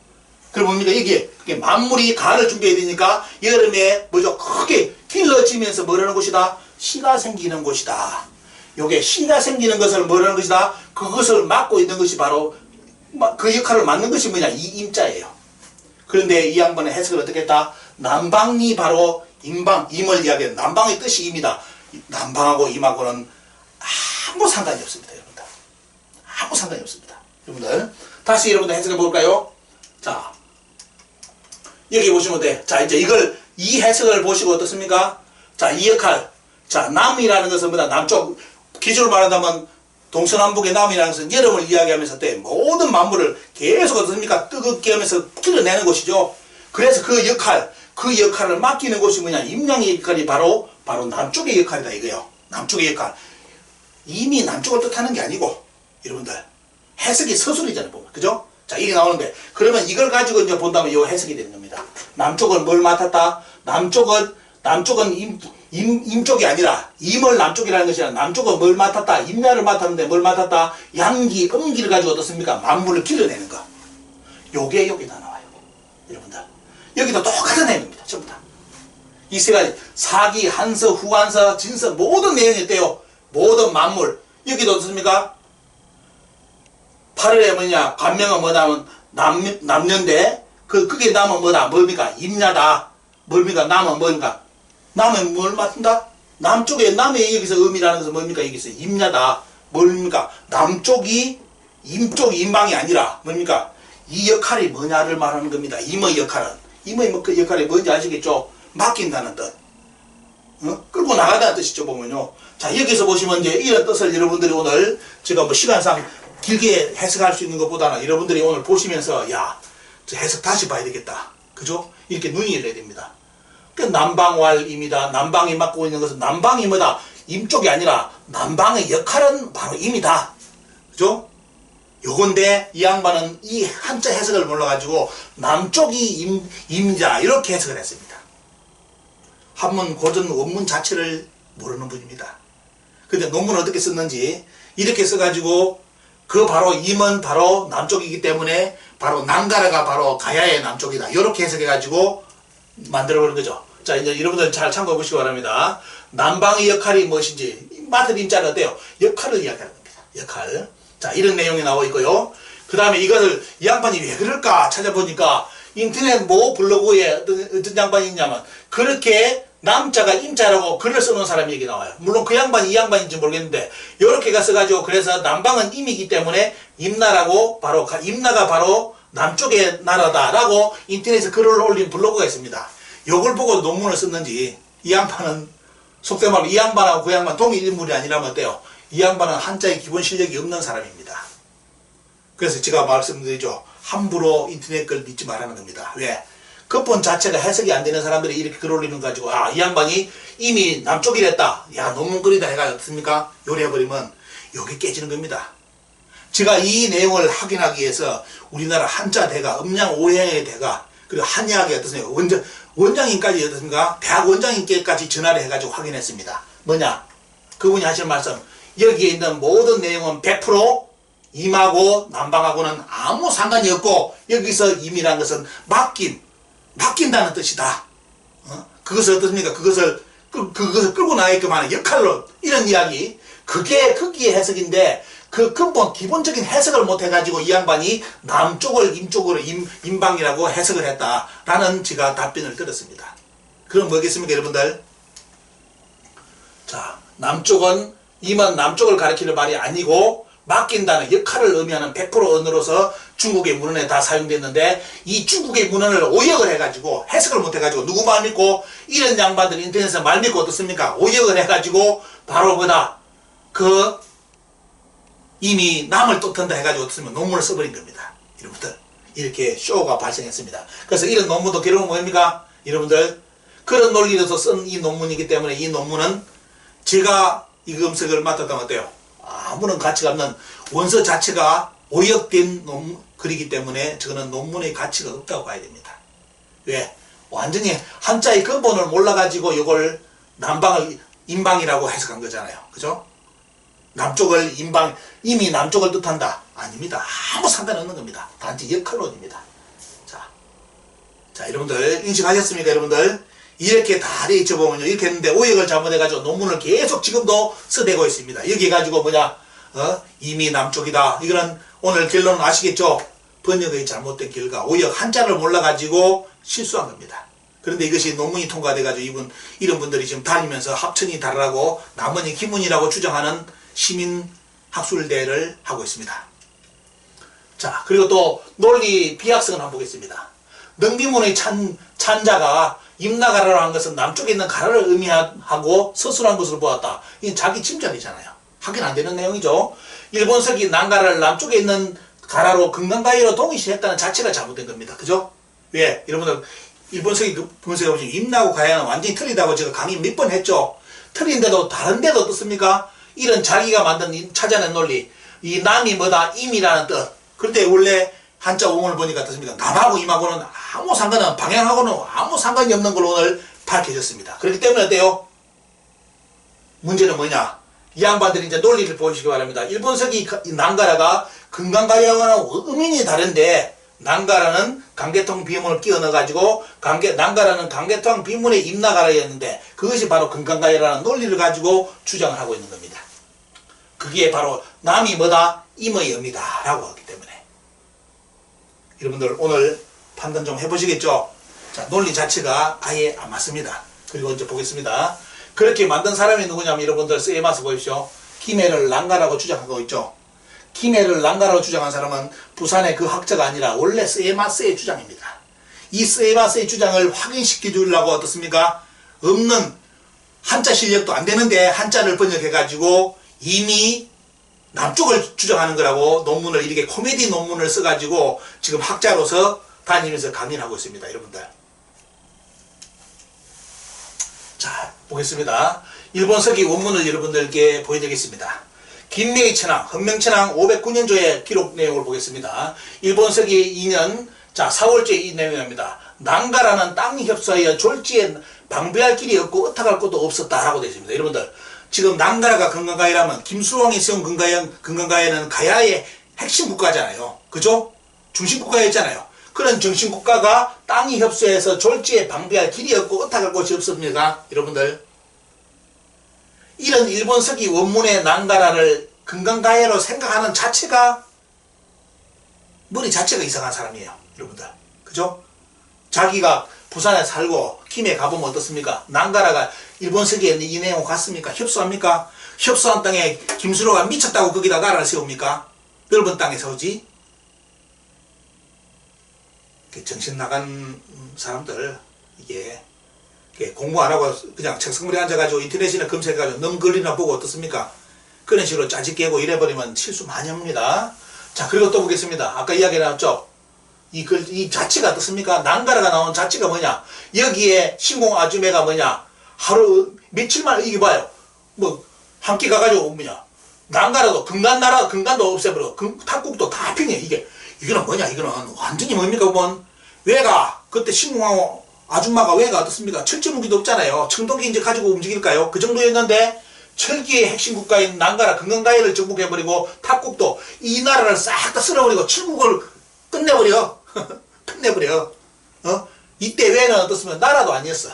그럼 뭡니까? 이게 만물이 가을을 준비해야 되니까 여름에 뭐죠? 크게 길러지면서 뭐라는 곳이다? 씨가 생기는 곳이다. 요게 씨가 생기는 것을 뭐라는 것이다? 그것을 맡고 있는 것이 바로 그 역할을 맡는 것이 뭐냐? 이 임자예요. 그런데 이 양반의 해석을 어떻게 했다? 남방이 바로 임방, 임을 이야기하는 남방의 뜻이 임이다. 남방하고 임하고는 아무 상관이 없습니다. 여러분들. 아무 상관이 없습니다. 여러분들. 다시 여러분들 해석해 볼까요? 자, 여기 보시면 돼. 자, 이제 이 해석을 보시고 어떻습니까? 자, 이 역할. 자, 남이라는 것은 뭐다? 남쪽, 기준으로 말한다면 동서남북의 남이라는 것은 여름을 이야기하면서 때 모든 만물을 계속 어떻습니까? 뜨겁게 하면서 길러내는 곳이죠. 그래서 그 역할을 맡기는 곳이 뭐냐? 임양의 역할이 바로 남쪽의 역할이다 이거요. 남쪽의 역할. 이미 남쪽을 뜻하는 게 아니고, 여러분들. 해석이 서술이잖아요, 보면. 그죠? 자, 이게 나오는데. 그러면 이걸 가지고 이제 본다면 이 해석이 되는 겁니다. 남쪽은 뭘 맡았다? 남쪽은 임쪽이 아니라, 임을 남쪽이라는 것이 아니라, 남쪽은 뭘 맡았다? 임야를 맡았는데 뭘 맡았다? 양기, 음기를 가지고 어떻습니까? 만물을 길러내는 거. 요게 여기다 나와요. 여러분들. 여기도 똑같은 내용입니다. 전부 다. 이 세 가지. 사기, 한서, 후한서, 진서, 모든 내용이 있대요. 모든 만물. 여기도 어떻습니까? 8월에 뭐냐? 관명은 뭐냐면, 남녀인데, 그게 남은 뭐다? 뭡니까? 임야다. 뭡니까? 남은 뭡니까? 남은 뭘 맡는다? 남쪽에, 남의 여기서 의미라는 것은 뭡니까? 여기서 임야다. 뭡니까? 남쪽이, 임방이 아니라, 뭡니까? 이 역할이 뭐냐를 말하는 겁니다. 임의 역할은. 임의 역할이 뭔지 아시겠죠? 맡긴다는 뜻. 끌고 나가다는 뜻이죠, 보면요. 자, 여기서 보시면 이제 이런 뜻을 여러분들이 오늘, 제가 뭐 시간상 길게 해석할 수 있는 것보다는 여러분들이 오늘 보시면서, 야, 저 해석 다시 봐야 되겠다. 그죠? 이렇게 눈이 열려야 됩니다. 그 남방왈임이다. 남방이 맡고 있는 것은 남방이 뭐다? 임쪽이 아니라 남방의 역할은 바로 임이다. 그죠? 요건데 이 양반은 이 한자 해석을 몰라가지고 남쪽이 임자 이렇게 해석을 했습니다. 한문 고전 원문 자체를 모르는 분입니다. 근데 논문을 어떻게 썼는지 이렇게 써가지고 그 바로 임은 바로 남쪽이기 때문에 바로 난가라가 바로 가야의 남쪽이다. 이렇게 해석해가지고 만들어버린 거죠. 자, 이제 여러분들 잘 참고해 보시기 바랍니다. 남방의 역할이 무엇인지 맡은 임자는 어때요? 역할을 이야기하는 겁니다. 역할. 자, 이런 내용이 나와 있고요. 그 다음에 이것을 이 양반이 왜 그럴까 찾아보니까 인터넷 모 블로그에 어떤 양반이 있냐면 그렇게 남자가 임자라고 글을 써놓은 사람이 여기 나와요. 물론 그 양반이 이 양반인지 모르겠는데 이렇게가 써가지고 그래서 남방은 임이기 때문에 임나라고 바로 임나가 바로 남쪽의 나라다라고 인터넷에 글을 올린 블로그가 있습니다. 요걸 보고 논문을 썼는지 이 양반은 속된 말로 이 양반하고 그 양반 동일 인물이 아니라면 어때요? 이 양반은 한자의 기본 실력이 없는 사람입니다. 그래서 제가 말씀드리죠. 함부로 인터넷 글 믿지 말라는 겁니다. 왜? 근본 자체가 해석이 안 되는 사람들이 이렇게 글 올리는 거 가지고 이 양반이 이미 남쪽이랬다. 야, 논문글이다 해가 어떻습니까? 요래버리면 요게 깨지는 겁니다. 제가 이 내용을 확인하기 위해서 우리나라 한자 대가, 음양 오행의 대가, 그리고 한의학의 어떻습니까? 원장님까지 어떻습니까? 대학 원장님께까지 전화를 해가지고 확인했습니다. 뭐냐? 그분이 하시는 말씀, 여기에 있는 모든 내용은 100% 임하고 남방하고는 아무 상관이 없고 여기서 임이라는 것은 맡긴다는 뜻이다. 그것을 어떻습니까? 그것을 끌고 나가게끔 하는 역할로 이런 이야기. 그게 거기에 해석인데 그 근본 기본적인 해석을 못 해가지고 이 양반이 남쪽을 임쪽으로 임방이라고 해석을 했다라는 제가 답변을 들었습니다. 그럼 뭐겠습니까, 여러분들? 자, 남쪽은 임은 남쪽을 가리키는 말이 아니고 맡긴다는 역할을 의미하는 100% 언어로서 중국의 문헌에 다 사용됐는데 이 중국의 문헌을 오역을 해가지고 해석을 못 해가지고 누구 말 믿고 이런 양반들 인터넷에서 말 믿고 어떻습니까? 오역을 해가지고 바로 보다 그 이미 남을 뜻한다 해가지고 어떻습니까? 논문을 써버린 겁니다. 여러분들 이렇게 쇼가 발생했습니다. 그래서 이런 논문도 결국은 뭡니까? 여러분들 그런 논리로서 쓴 이 논문이기 때문에 이 논문은 제가 이 검색을 맡았다면 어때요? 아무런 가치가 없는 원서 자체가 오역된 글이기 때문에 저거는 논문의 가치가 없다고 봐야 됩니다. 왜? 완전히 한자의 근본을 몰라가지고 이걸 남방을 임방이라고 해석한 거잖아요. 그죠? 남쪽을 이미 남쪽을 뜻한다. 아닙니다. 아무 상관없는 겁니다. 단지 역할론입니다. 자, 여러분들 인식하셨습니까, 여러분들? 이렇게 다 돼 있죠, 보면요. 이렇게 했는데 오역을 잘못해가지고 논문을 계속 지금도 써대고 있습니다. 여기 가지고 뭐냐, 이미 남쪽이다. 이거는 오늘 결론은 아시겠죠? 번역의 잘못된 결과 오히려 한자를 몰라가지고 실수한 겁니다. 그런데 이것이 논문이 통과돼가지고 이런 분들이 지금 다니면서 합천이 다르라고 남원이 기문이라고 주장하는 시민 학술대회를 하고 있습니다. 자, 그리고 또 논리 비약성을 한번 보겠습니다. 능비문의 찬자가 임나가라로 한 것은 남쪽에 있는 가라를 의미하고 서술한 것으로 보았다. 이건 자기 짐작이잖아요. 하긴 안 되는 내용이죠. 일본석이 난가라를 남쪽에 있는 가라로 금강가위로 동의시했다는 자체가 잘못된 겁니다. 그죠? 왜? 여러분들 일본석이 분석해 보시면 임나고 가야는 완전히 틀리다고 제가 강의 몇 번 했죠. 틀린데도 다른데도 어떻습니까? 이런 자기가 만든 찾아낸 논리, 이 남이 뭐다 임이라는 뜻. 그런데 원래 한자 원문을 보니까 어떻습니까? 남하고 임하고는 아무 상관은 방향하고는 아무 상관이 없는 걸로 오늘 밝혀졌습니다. 그렇기 때문에 어때요? 문제는 뭐냐? 이 양반들이 이제 논리를 보시기 바랍니다. 일본석이 난가라가 금강가야하고는 의미는 다른데 난가라는 강계통 비문을 끼워 넣어가지고 난가라는 강계통 비문의 임나가라였는데 그것이 바로 금강가야라는 논리를 가지고 주장을 하고 있는 겁니다. 그게 바로 남이 뭐다? 임의 의미다 라고 하기 때문에 여러분들 오늘 판단 좀 해보시겠죠? 자, 논리 자체가 아예 안 맞습니다. 그리고 이제 보겠습니다. 그렇게 만든 사람이 누구냐면 여러분들 쎄마스 보십시오. 김해를 난가라고 주장하고 있죠. 김해를 난가라고 주장한 사람은 부산의 그 학자가 아니라 원래 쎄마스의 주장입니다. 이 쎄마스의 주장을 확인시켜 주려고 어떻습니까? 없는 한자 실력도 안 되는데 한자를 번역해가지고 이미 남쪽을 주장하는 거라고 논문을 이렇게 코미디 논문을 써가지고 지금 학자로서 다니면서 강의를 하고 있습니다. 여러분들. 자, 보겠습니다. 일본서기 원문을 여러분들께 보여드리겠습니다. 김매의 천황, 헌명천황 509년조의 기록 내용을 보겠습니다. 일본서기 2년, 자, 4월째 이 내용입니다. 난가라는 땅이 협소하여 졸지에 방배할 길이 없고 어떡할 것도 없었다라고 되어 있습니다. 여러분들. 지금 난가라가 금강가야라면 김수왕이 세운 금강가야는 가야의 핵심 국가잖아요. 그죠? 중심 국가였잖아요. 그런 중심 국가가 땅이 협소해서 졸지에 방비할 길이 없고 어떡할 곳이 없습니까? 여러분들. 이런 일본서기 원문의 난가라를 금강가야로 생각하는 자체가 머리 자체가 이상한 사람이에요. 여러분들. 그죠? 자기가 부산에 살고 김해 가보면 어떻습니까? 난가라가 일본서기에 이 내용 같습니까? 협소합니까? 협소한 땅에 김수로가 미쳤다고 거기다 나라를 세웁니까? 넓은 땅에 세우지? 정신 나간 사람들 이게 공부 안 하고 그냥 책상머리에 앉아가지고 인터넷이나 검색해가지고 넘글리나 보고 어떻습니까? 그런 식으로 짜집 깨고 이래버리면 실수 많이 합니다. 자, 그리고 또 보겠습니다. 아까 이야기 나왔죠? 이 자체가 어떻습니까? 난가라가 나온 자체가 뭐냐? 여기에 신공 아주매가 뭐냐? 하루 며칠만 이게 봐요. 뭐 한 끼 가가지고 뭐냐? 난가라도 금간나라 금간도 없애버려. 탁국도 다 평해. 이거는 뭐냐? 이거는 완전히 뭡니까? 보면 왜가 그때 신공하고 아줌마가 왜가 어떻습니까? 철제무기도 없잖아요. 청동기 이제 가지고 움직일까요? 그 정도였는데 철기의 핵심 국가인 난가라 금강가야를 정복해버리고 탁국도 이 나라를 싹 다 쓸어버리고 칠국을 끝내버려. 끝내버려. 이때 왜는 어떻습니까? 나라도 아니었어.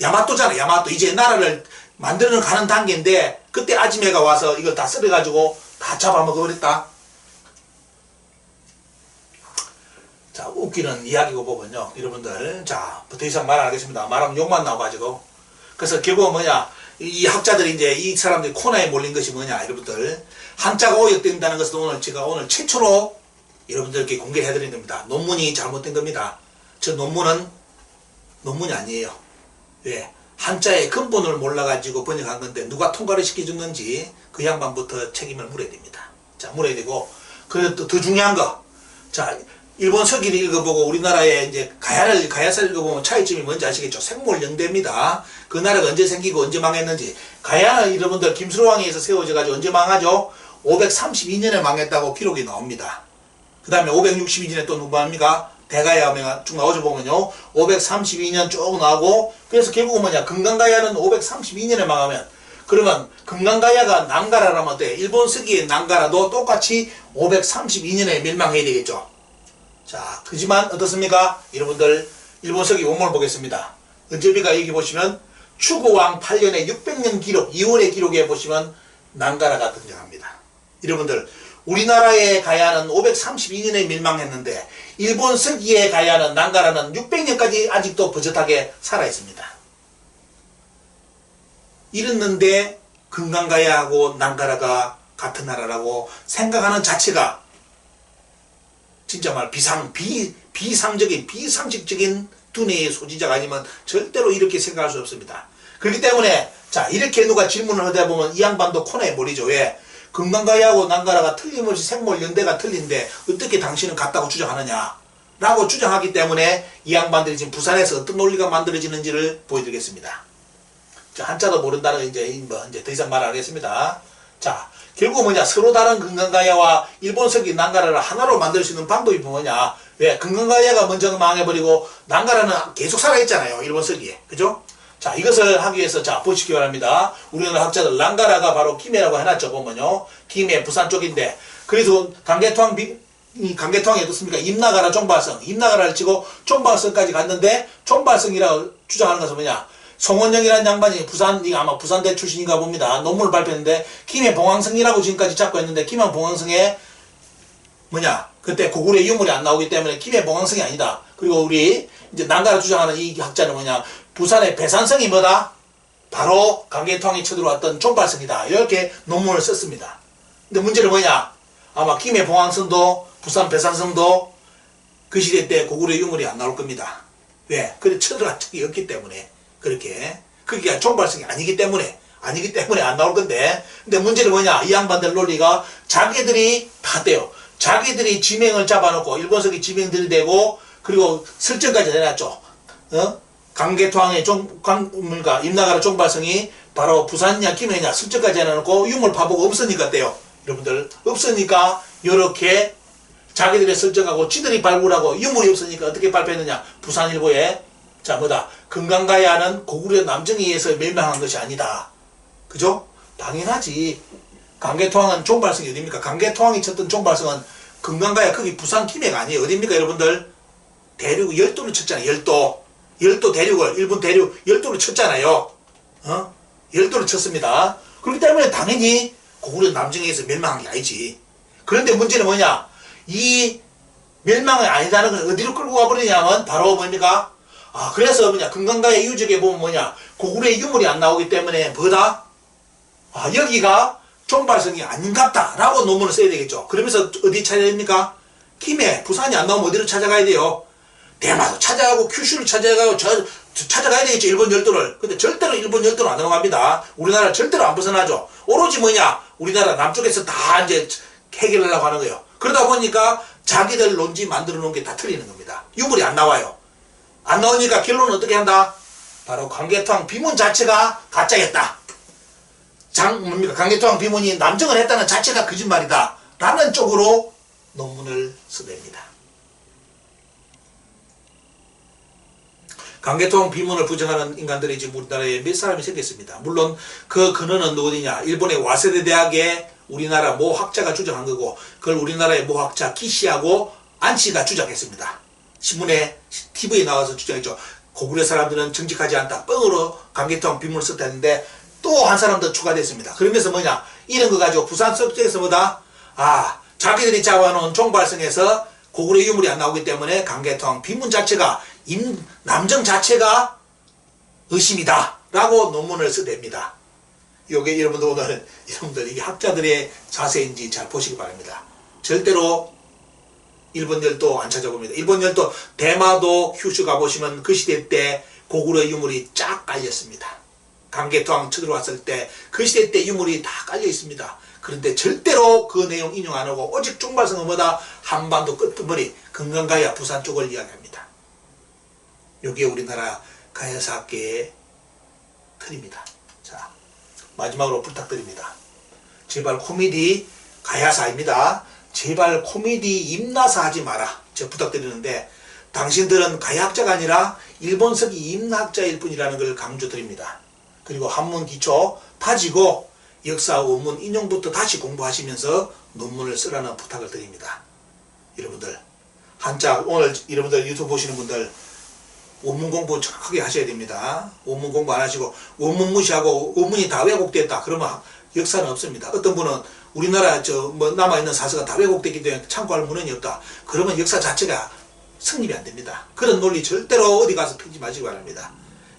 야마토잖아. 야마토. 이제 나라를 만들어 가는 단계인데 그때 아지매가 와서 이걸 다 썰어가지고 다 잡아먹어버렸다. 자, 웃기는 이야기고 보면요. 여러분들. 자, 더 이상 말 안 하겠습니다. 말하면 욕만 나와가지고. 그래서 결국은 뭐냐. 이 학자들이 이제 이 사람들이 코너에 몰린 것이 뭐냐. 여러분들. 한자가 오역된다는 것은 제가 오늘 최초로 여러분들께 공개를 해드리는 겁니다. 논문이 잘못된 겁니다. 저 논문은 논문이 아니에요. 왜? 한자의 근본을 몰라가지고 번역한 건데 누가 통과를 시켜줬는지 그 양반부터 책임을 물어야 됩니다. 자, 물어야 되고 그리고 또 더 중요한 거. 자, 일본 서기를 읽어보고 우리나라의 이제 가야사를 읽어보면 차이점이 뭔지 아시겠죠? 생몰영대입니다. 그 나라가 언제 생기고 언제 망했는지. 가야는 여러분들 김수로왕에 의해서 세워져가지고 언제 망하죠? 532년에 망했다고 기록이 나옵니다. 그 다음에 562년에 또 누구 합니까? 대가야가 쭉 나오죠 보면요. 532년 쭉 나오고 그래서 결국은 뭐냐. 금강가야는 532년에 망하면 그러면 금강가야가 난가라라면 어때? 일본 서기의 난가라도 똑같이 532년에 멸망해야 되겠죠. 자, 그지만 어떻습니까? 여러분들 일본 서기 원문을 보겠습니다. 은제비가 여기 보시면 추구왕 8년에 600년 기록 2월의 기록에 보시면 난가라가 등장합니다. 여러분들 우리나라의 가야는 532년에 멸망했는데 일본 서기의 가야는 난가라는 600년까지 아직도 버젓하게 살아있습니다. 이랬는데 금강가야하고 난가라가 같은 나라라고 생각하는 자체가 진짜 말 비상식적인 두뇌의 소지자가 아니면 절대로 이렇게 생각할 수 없습니다. 그렇기 때문에 자 이렇게 누가 질문을 하다 보면 이 양반도 코너에 몰리죠. 왜? 금강가야하고 난가라가 틀림없이 생물 연대가 틀린데 어떻게 당신은 같다고 주장하느냐 라고 주장하기 때문에 이 양반들이 지금 부산에서 어떤 논리가 만들어지는지를 보여드리겠습니다. 자, 한자도 모른다는 이제 더 이상 말 안 하겠습니다. 자, 결국 뭐냐, 서로 다른 금강가야와 일본 서기 난가라를 하나로 만들 수 있는 방법이 뭐냐. 왜? 금강가야가 먼저 망해버리고 난가라는 계속 살아있잖아요, 일본 서기에. 그죠? 자, 이것을 하기 위해서 자 보시기 바랍니다. 우리나라 학자들 난가라가 바로 김해라고 해놨죠. 보면요, 김해 부산 쪽인데, 그래서 강개토항이 어떻습니까? 임나가라 종발성, 임나가라를 치고 종발성까지 갔는데, 종발성이라고 주장하는 것은 뭐냐, 송원영이라는 양반이 아마 부산대 출신인가 봅니다. 논문을 발표했는데 김해봉황성이라고 지금까지 잡고 있는데, 김해봉황성에 뭐냐, 그때 고구려의 유물이 안 나오기 때문에 김해봉황성이 아니다. 그리고 우리 이제 난가라 주장하는 이 학자는 뭐냐, 부산의 배산성이 뭐다? 바로 강개토항이 쳐들어왔던 종발성이다. 이렇게 논문을 썼습니다. 근데 문제는 뭐냐, 아마 김해봉황성도 부산 배산성도 그 시대 때 고구려 유물이 안 나올 겁니다. 왜? 그래 쳐들어간 적이 없기 때문에. 그렇게 그게 종발성이 아니기 때문에 안 나올 건데, 근데 문제는 뭐냐, 이 양반들 논리가 자기들이 다 떼요. 자기들이 지명을 잡아놓고 일본석이 지명들이 되고, 그리고 설정까지 내놨죠. 강개토항의 임나가라 종발성이 바로 부산이냐 김해냐 설정까지 해놓고 유물 파보고 없으니까 떼요. 여러분들 없으니까 이렇게 자기들이 설정하고 지들이 발굴하고 유물이 없으니까 어떻게 발표했느냐, 부산일보에 자 뭐다, 금강가야는 고구려 남정에 의해서 멸망한 것이 아니다. 그죠? 당연하지. 강개토항은 종발성이 어딥니까? 강개토항이 쳤던 종발성은 금강가야 거기 부산 김해가 아니에요. 어딥니까 여러분들? 대륙 열도를 쳤잖아요. 열도 대륙을, 일본 대륙 열도를 쳤잖아요. 열도를 쳤습니다. 그렇기 때문에 당연히 고구려 남정에 의해서 멸망한 게 아니지. 그런데 문제는 뭐냐, 이 멸망이 아니다는 걸 어디로 끌고 가버리냐면 바로 뭡니까? 그래서 뭐냐, 금강가의 유적에 보면 뭐냐, 고구려의 유물이 안 나오기 때문에 뭐다? 여기가 종발성이 아닌갑다 라고 논문을 써야 되겠죠. 그러면서 어디 찾아야 됩니까? 김해, 부산이 안 나오면 어디로 찾아가야 돼요? 대마도 찾아가고 큐슈를 찾아가고 찾아가야 되겠죠, 일본 열도를. 근데 절대로 일본 열도로 안 넘어갑니다. 우리나라 절대로 안 벗어나죠. 오로지 뭐냐, 우리나라 남쪽에서 다 이제 해결하려고 하는 거예요. 그러다 보니까 자기들 논지 만들어 놓은 게 다 틀리는 겁니다. 유물이 안 나와요. 안 나오니까 결론은 어떻게 한다? 바로 강개토항 비문 자체가 가짜였다. 강개토항 비문이 남정을 했다는 자체가 거짓말이다 라는 쪽으로 논문을 써댑니다. 강개토항 비문을 부정하는 인간들이 지금 우리나라에 몇 사람이 생겼습니다. 물론 그 근원은 어디냐, 일본의 와세대 대학의 우리나라 모 학자가 주장한 거고, 그걸 우리나라의 모 학자 기시하고 안씨가 주장했습니다. 신문에 TV에 나와서 주장했죠. 고구려 사람들은 정직하지 않다, 뻥으로 강개토항 비문을 썼다는데 또 한 사람 더 추가됐습니다. 그러면서 뭐냐, 이런 거 가지고 부산 석재에서 뭐다, 자기들이 잡아놓은 종발성에서 고구려 유물이 안 나오기 때문에 강개토항 비문 자체가 남정 자체가 의심이다 라고 논문을 써댑니다. 요게 여러분들 이게 학자들의 자세인지 잘 보시기 바랍니다. 절대로 일본 열도 안 찾아봅니다. 일본 열도 대마도 큐슈 가보시면 그 시대 때 고구려 유물이 쫙 깔렸습니다. 강개토항 쳐들어왔을 때 그 시대 때 유물이 다 깔려 있습니다. 그런데 절대로 그 내용 인용 안 하고 오직 종발성은 뭐다, 한반도 끝머리 금강가야 부산 쪽을 이야기합니다. 요게 우리나라 가야사학계의 틀입니다. 자, 마지막으로 부탁드립니다. 제발 코미디 가야사입니다. 제발 코미디 임나사 하지 마라. 제가 부탁드리는데, 당신들은 가야학자가 아니라 일본석이 임나학자일 뿐이라는 걸 강조드립니다. 그리고 한문 기초 다지고 역사 원문 인용부터 다시 공부하시면서 논문을 쓰라는 부탁을 드립니다. 여러분들 한자, 오늘 여러분들 유튜브 보시는 분들 원문 공부 정확하게 하셔야 됩니다. 원문 공부 안 하시고 원문 무시하고 원문이 다 왜곡됐다 그러면 역사는 없습니다. 어떤 분은 우리나라 남아있는 사서가 다 왜곡됐기 때문에 참고할 문헌이 없다. 그러면 역사 자체가 성립이 안 됩니다. 그런 논리 절대로 어디 가서 펴지 마시기 바랍니다.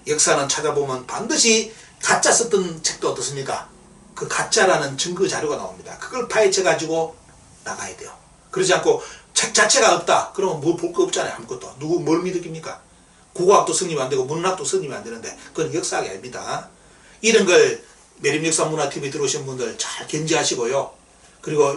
역사는 찾아보면 반드시 가짜 썼던 책도 어떻습니까? 그 가짜라는 증거 자료가 나옵니다. 그걸 파헤쳐 가지고 나가야 돼요. 그러지 않고 책 자체가 없다. 그러면 뭘 볼 거 없잖아요. 아무것도. 누구 뭘 믿습니까? 국어학도 성립 안 되고 문학도 성립이 안 되는데 그건 역사학이 아닙니다. 이런 걸 매림역사문화TV 들어오신 분들 잘 견지하시고요. 그리고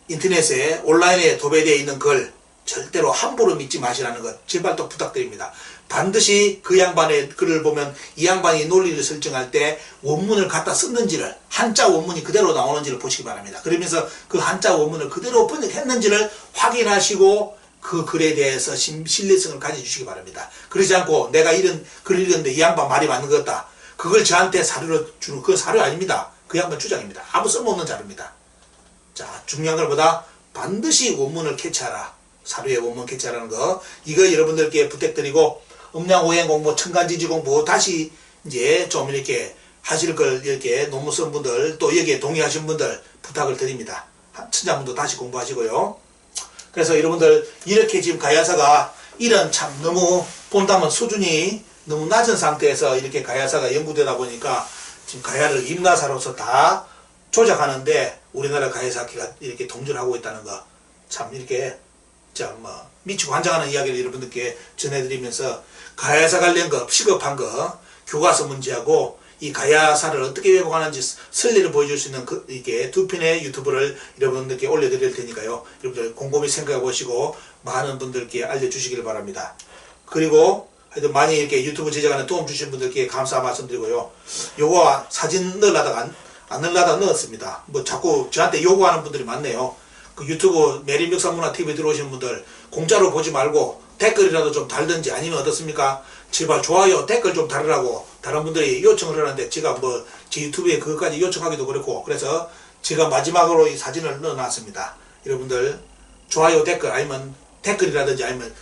인터넷에 온라인에 도배되어 있는 글 절대로 함부로 믿지 마시라는 것 제발 또 부탁드립니다. 반드시 그 양반의 글을 보면 이 양반이 논리를 설정할 때 원문을 갖다 썼는지를 한자 원문이 그대로 나오는지를 보시기 바랍니다. 그러면서 그 한자 원문을 그대로 번역했는지를 확인하시고 그 글에 대해서 신뢰성을 가져주시기 바랍니다. 그러지 않고 내가 이런 글을 읽었는데 이 양반 말이 맞는 것 같다. 그걸 저한테 사료로 주는 그건 사료 아닙니다. 그 양반 주장입니다. 아무 쓸모없는 자료입니다. 자, 중요한 것보다 반드시 원문을 캐치하라. 사료의 원문 캐치하라는 거. 이거 여러분들께 부탁드리고 음양오행 공부, 천간지지 공부 다시 이제 좀 이렇게 하실 걸 이렇게 논문 쓴 분들 또 여기에 동의하신 분들 부탁을 드립니다. 천자문도 다시 공부하시고요. 그래서 여러분들 이렇게 지금 가야사가 이런 참 너무 본다면 수준이 너무 낮은 상태에서 이렇게 가야사가 연구되다 보니까 지금 가야를 임나사로서 다 조작하는데 우리나라 가야사학회가 이렇게 동조하고 있다는 거 참 이렇게 미치고 환장하는 이야기를 여러분들께 전해드리면서 가야사 관련 거 시급한 거 교과서 문제하고 이 가야사를 어떻게 왜곡하는지 설례를 보여줄 수 있는 이게 두 편의 유튜브를 여러분들께 올려드릴 테니까요. 여러분들 곰곰이 생각해 보시고 많은 분들께 알려주시길 바랍니다. 그리고 하여튼 많이 이렇게 유튜브 제작하는 도움 주신 분들께 감사 말씀드리고요. 요거 사진 넣으려다가 안 넣으려다가 넣었습니다. 뭐 자꾸 저한테 요구하는 분들이 많네요. 그 유튜브 매림역사문화TV 들어오신 분들 공짜로 보지 말고 댓글이라도 좀 달든지 아니면 어떻습니까? 제발 좋아요 댓글 좀 달으라고 다른 분들이 요청을 하는데 제가 뭐 제 유튜브에 그것까지 요청하기도 그렇고 그래서 제가 마지막으로 이 사진을 넣어놨습니다. 여러분들 좋아요 댓글 아니면 댓글이라든지 아니면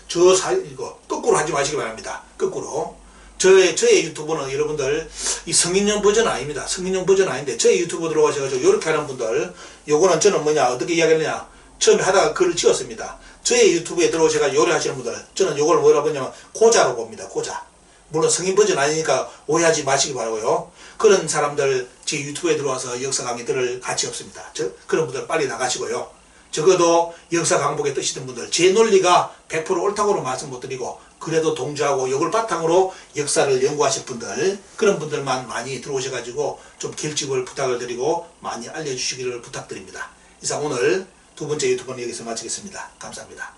이거 거꾸로 하지 마시기 바랍니다. 거꾸로 저의 유튜브는 여러분들 이 성인용 버전 아닙니다. 성인용 버전 아닌데 저의 유튜브 들어가셔가지고 이렇게 하는 분들 요거는 저는 뭐냐 어떻게 이야기하느냐 처음에 하다가 글을 지었습니다. 저의 유튜브에 들어오셔가 요리하시는 분들 저는 요걸 뭐라 보냐면 고자로 봅니다. 고자. 물론 성인 버전 아니니까 오해하지 마시기 바라고요. 그런 사람들 제 유튜브에 들어와서 역사 강의 들을 가치 없습니다. 그런 분들 빨리 나가시고요. 적어도 역사 강복에 뜨시던 분들 제 논리가 100% 옳다고는 말씀 못 드리고 그래도 동조하고 이걸 바탕으로 역사를 연구하실 분들 그런 분들만 많이 들어오셔가지고 좀 결집을 부탁을 드리고 많이 알려주시기를 부탁드립니다. 이상 오늘 두 번째 유튜브는 여기서 마치겠습니다. 감사합니다.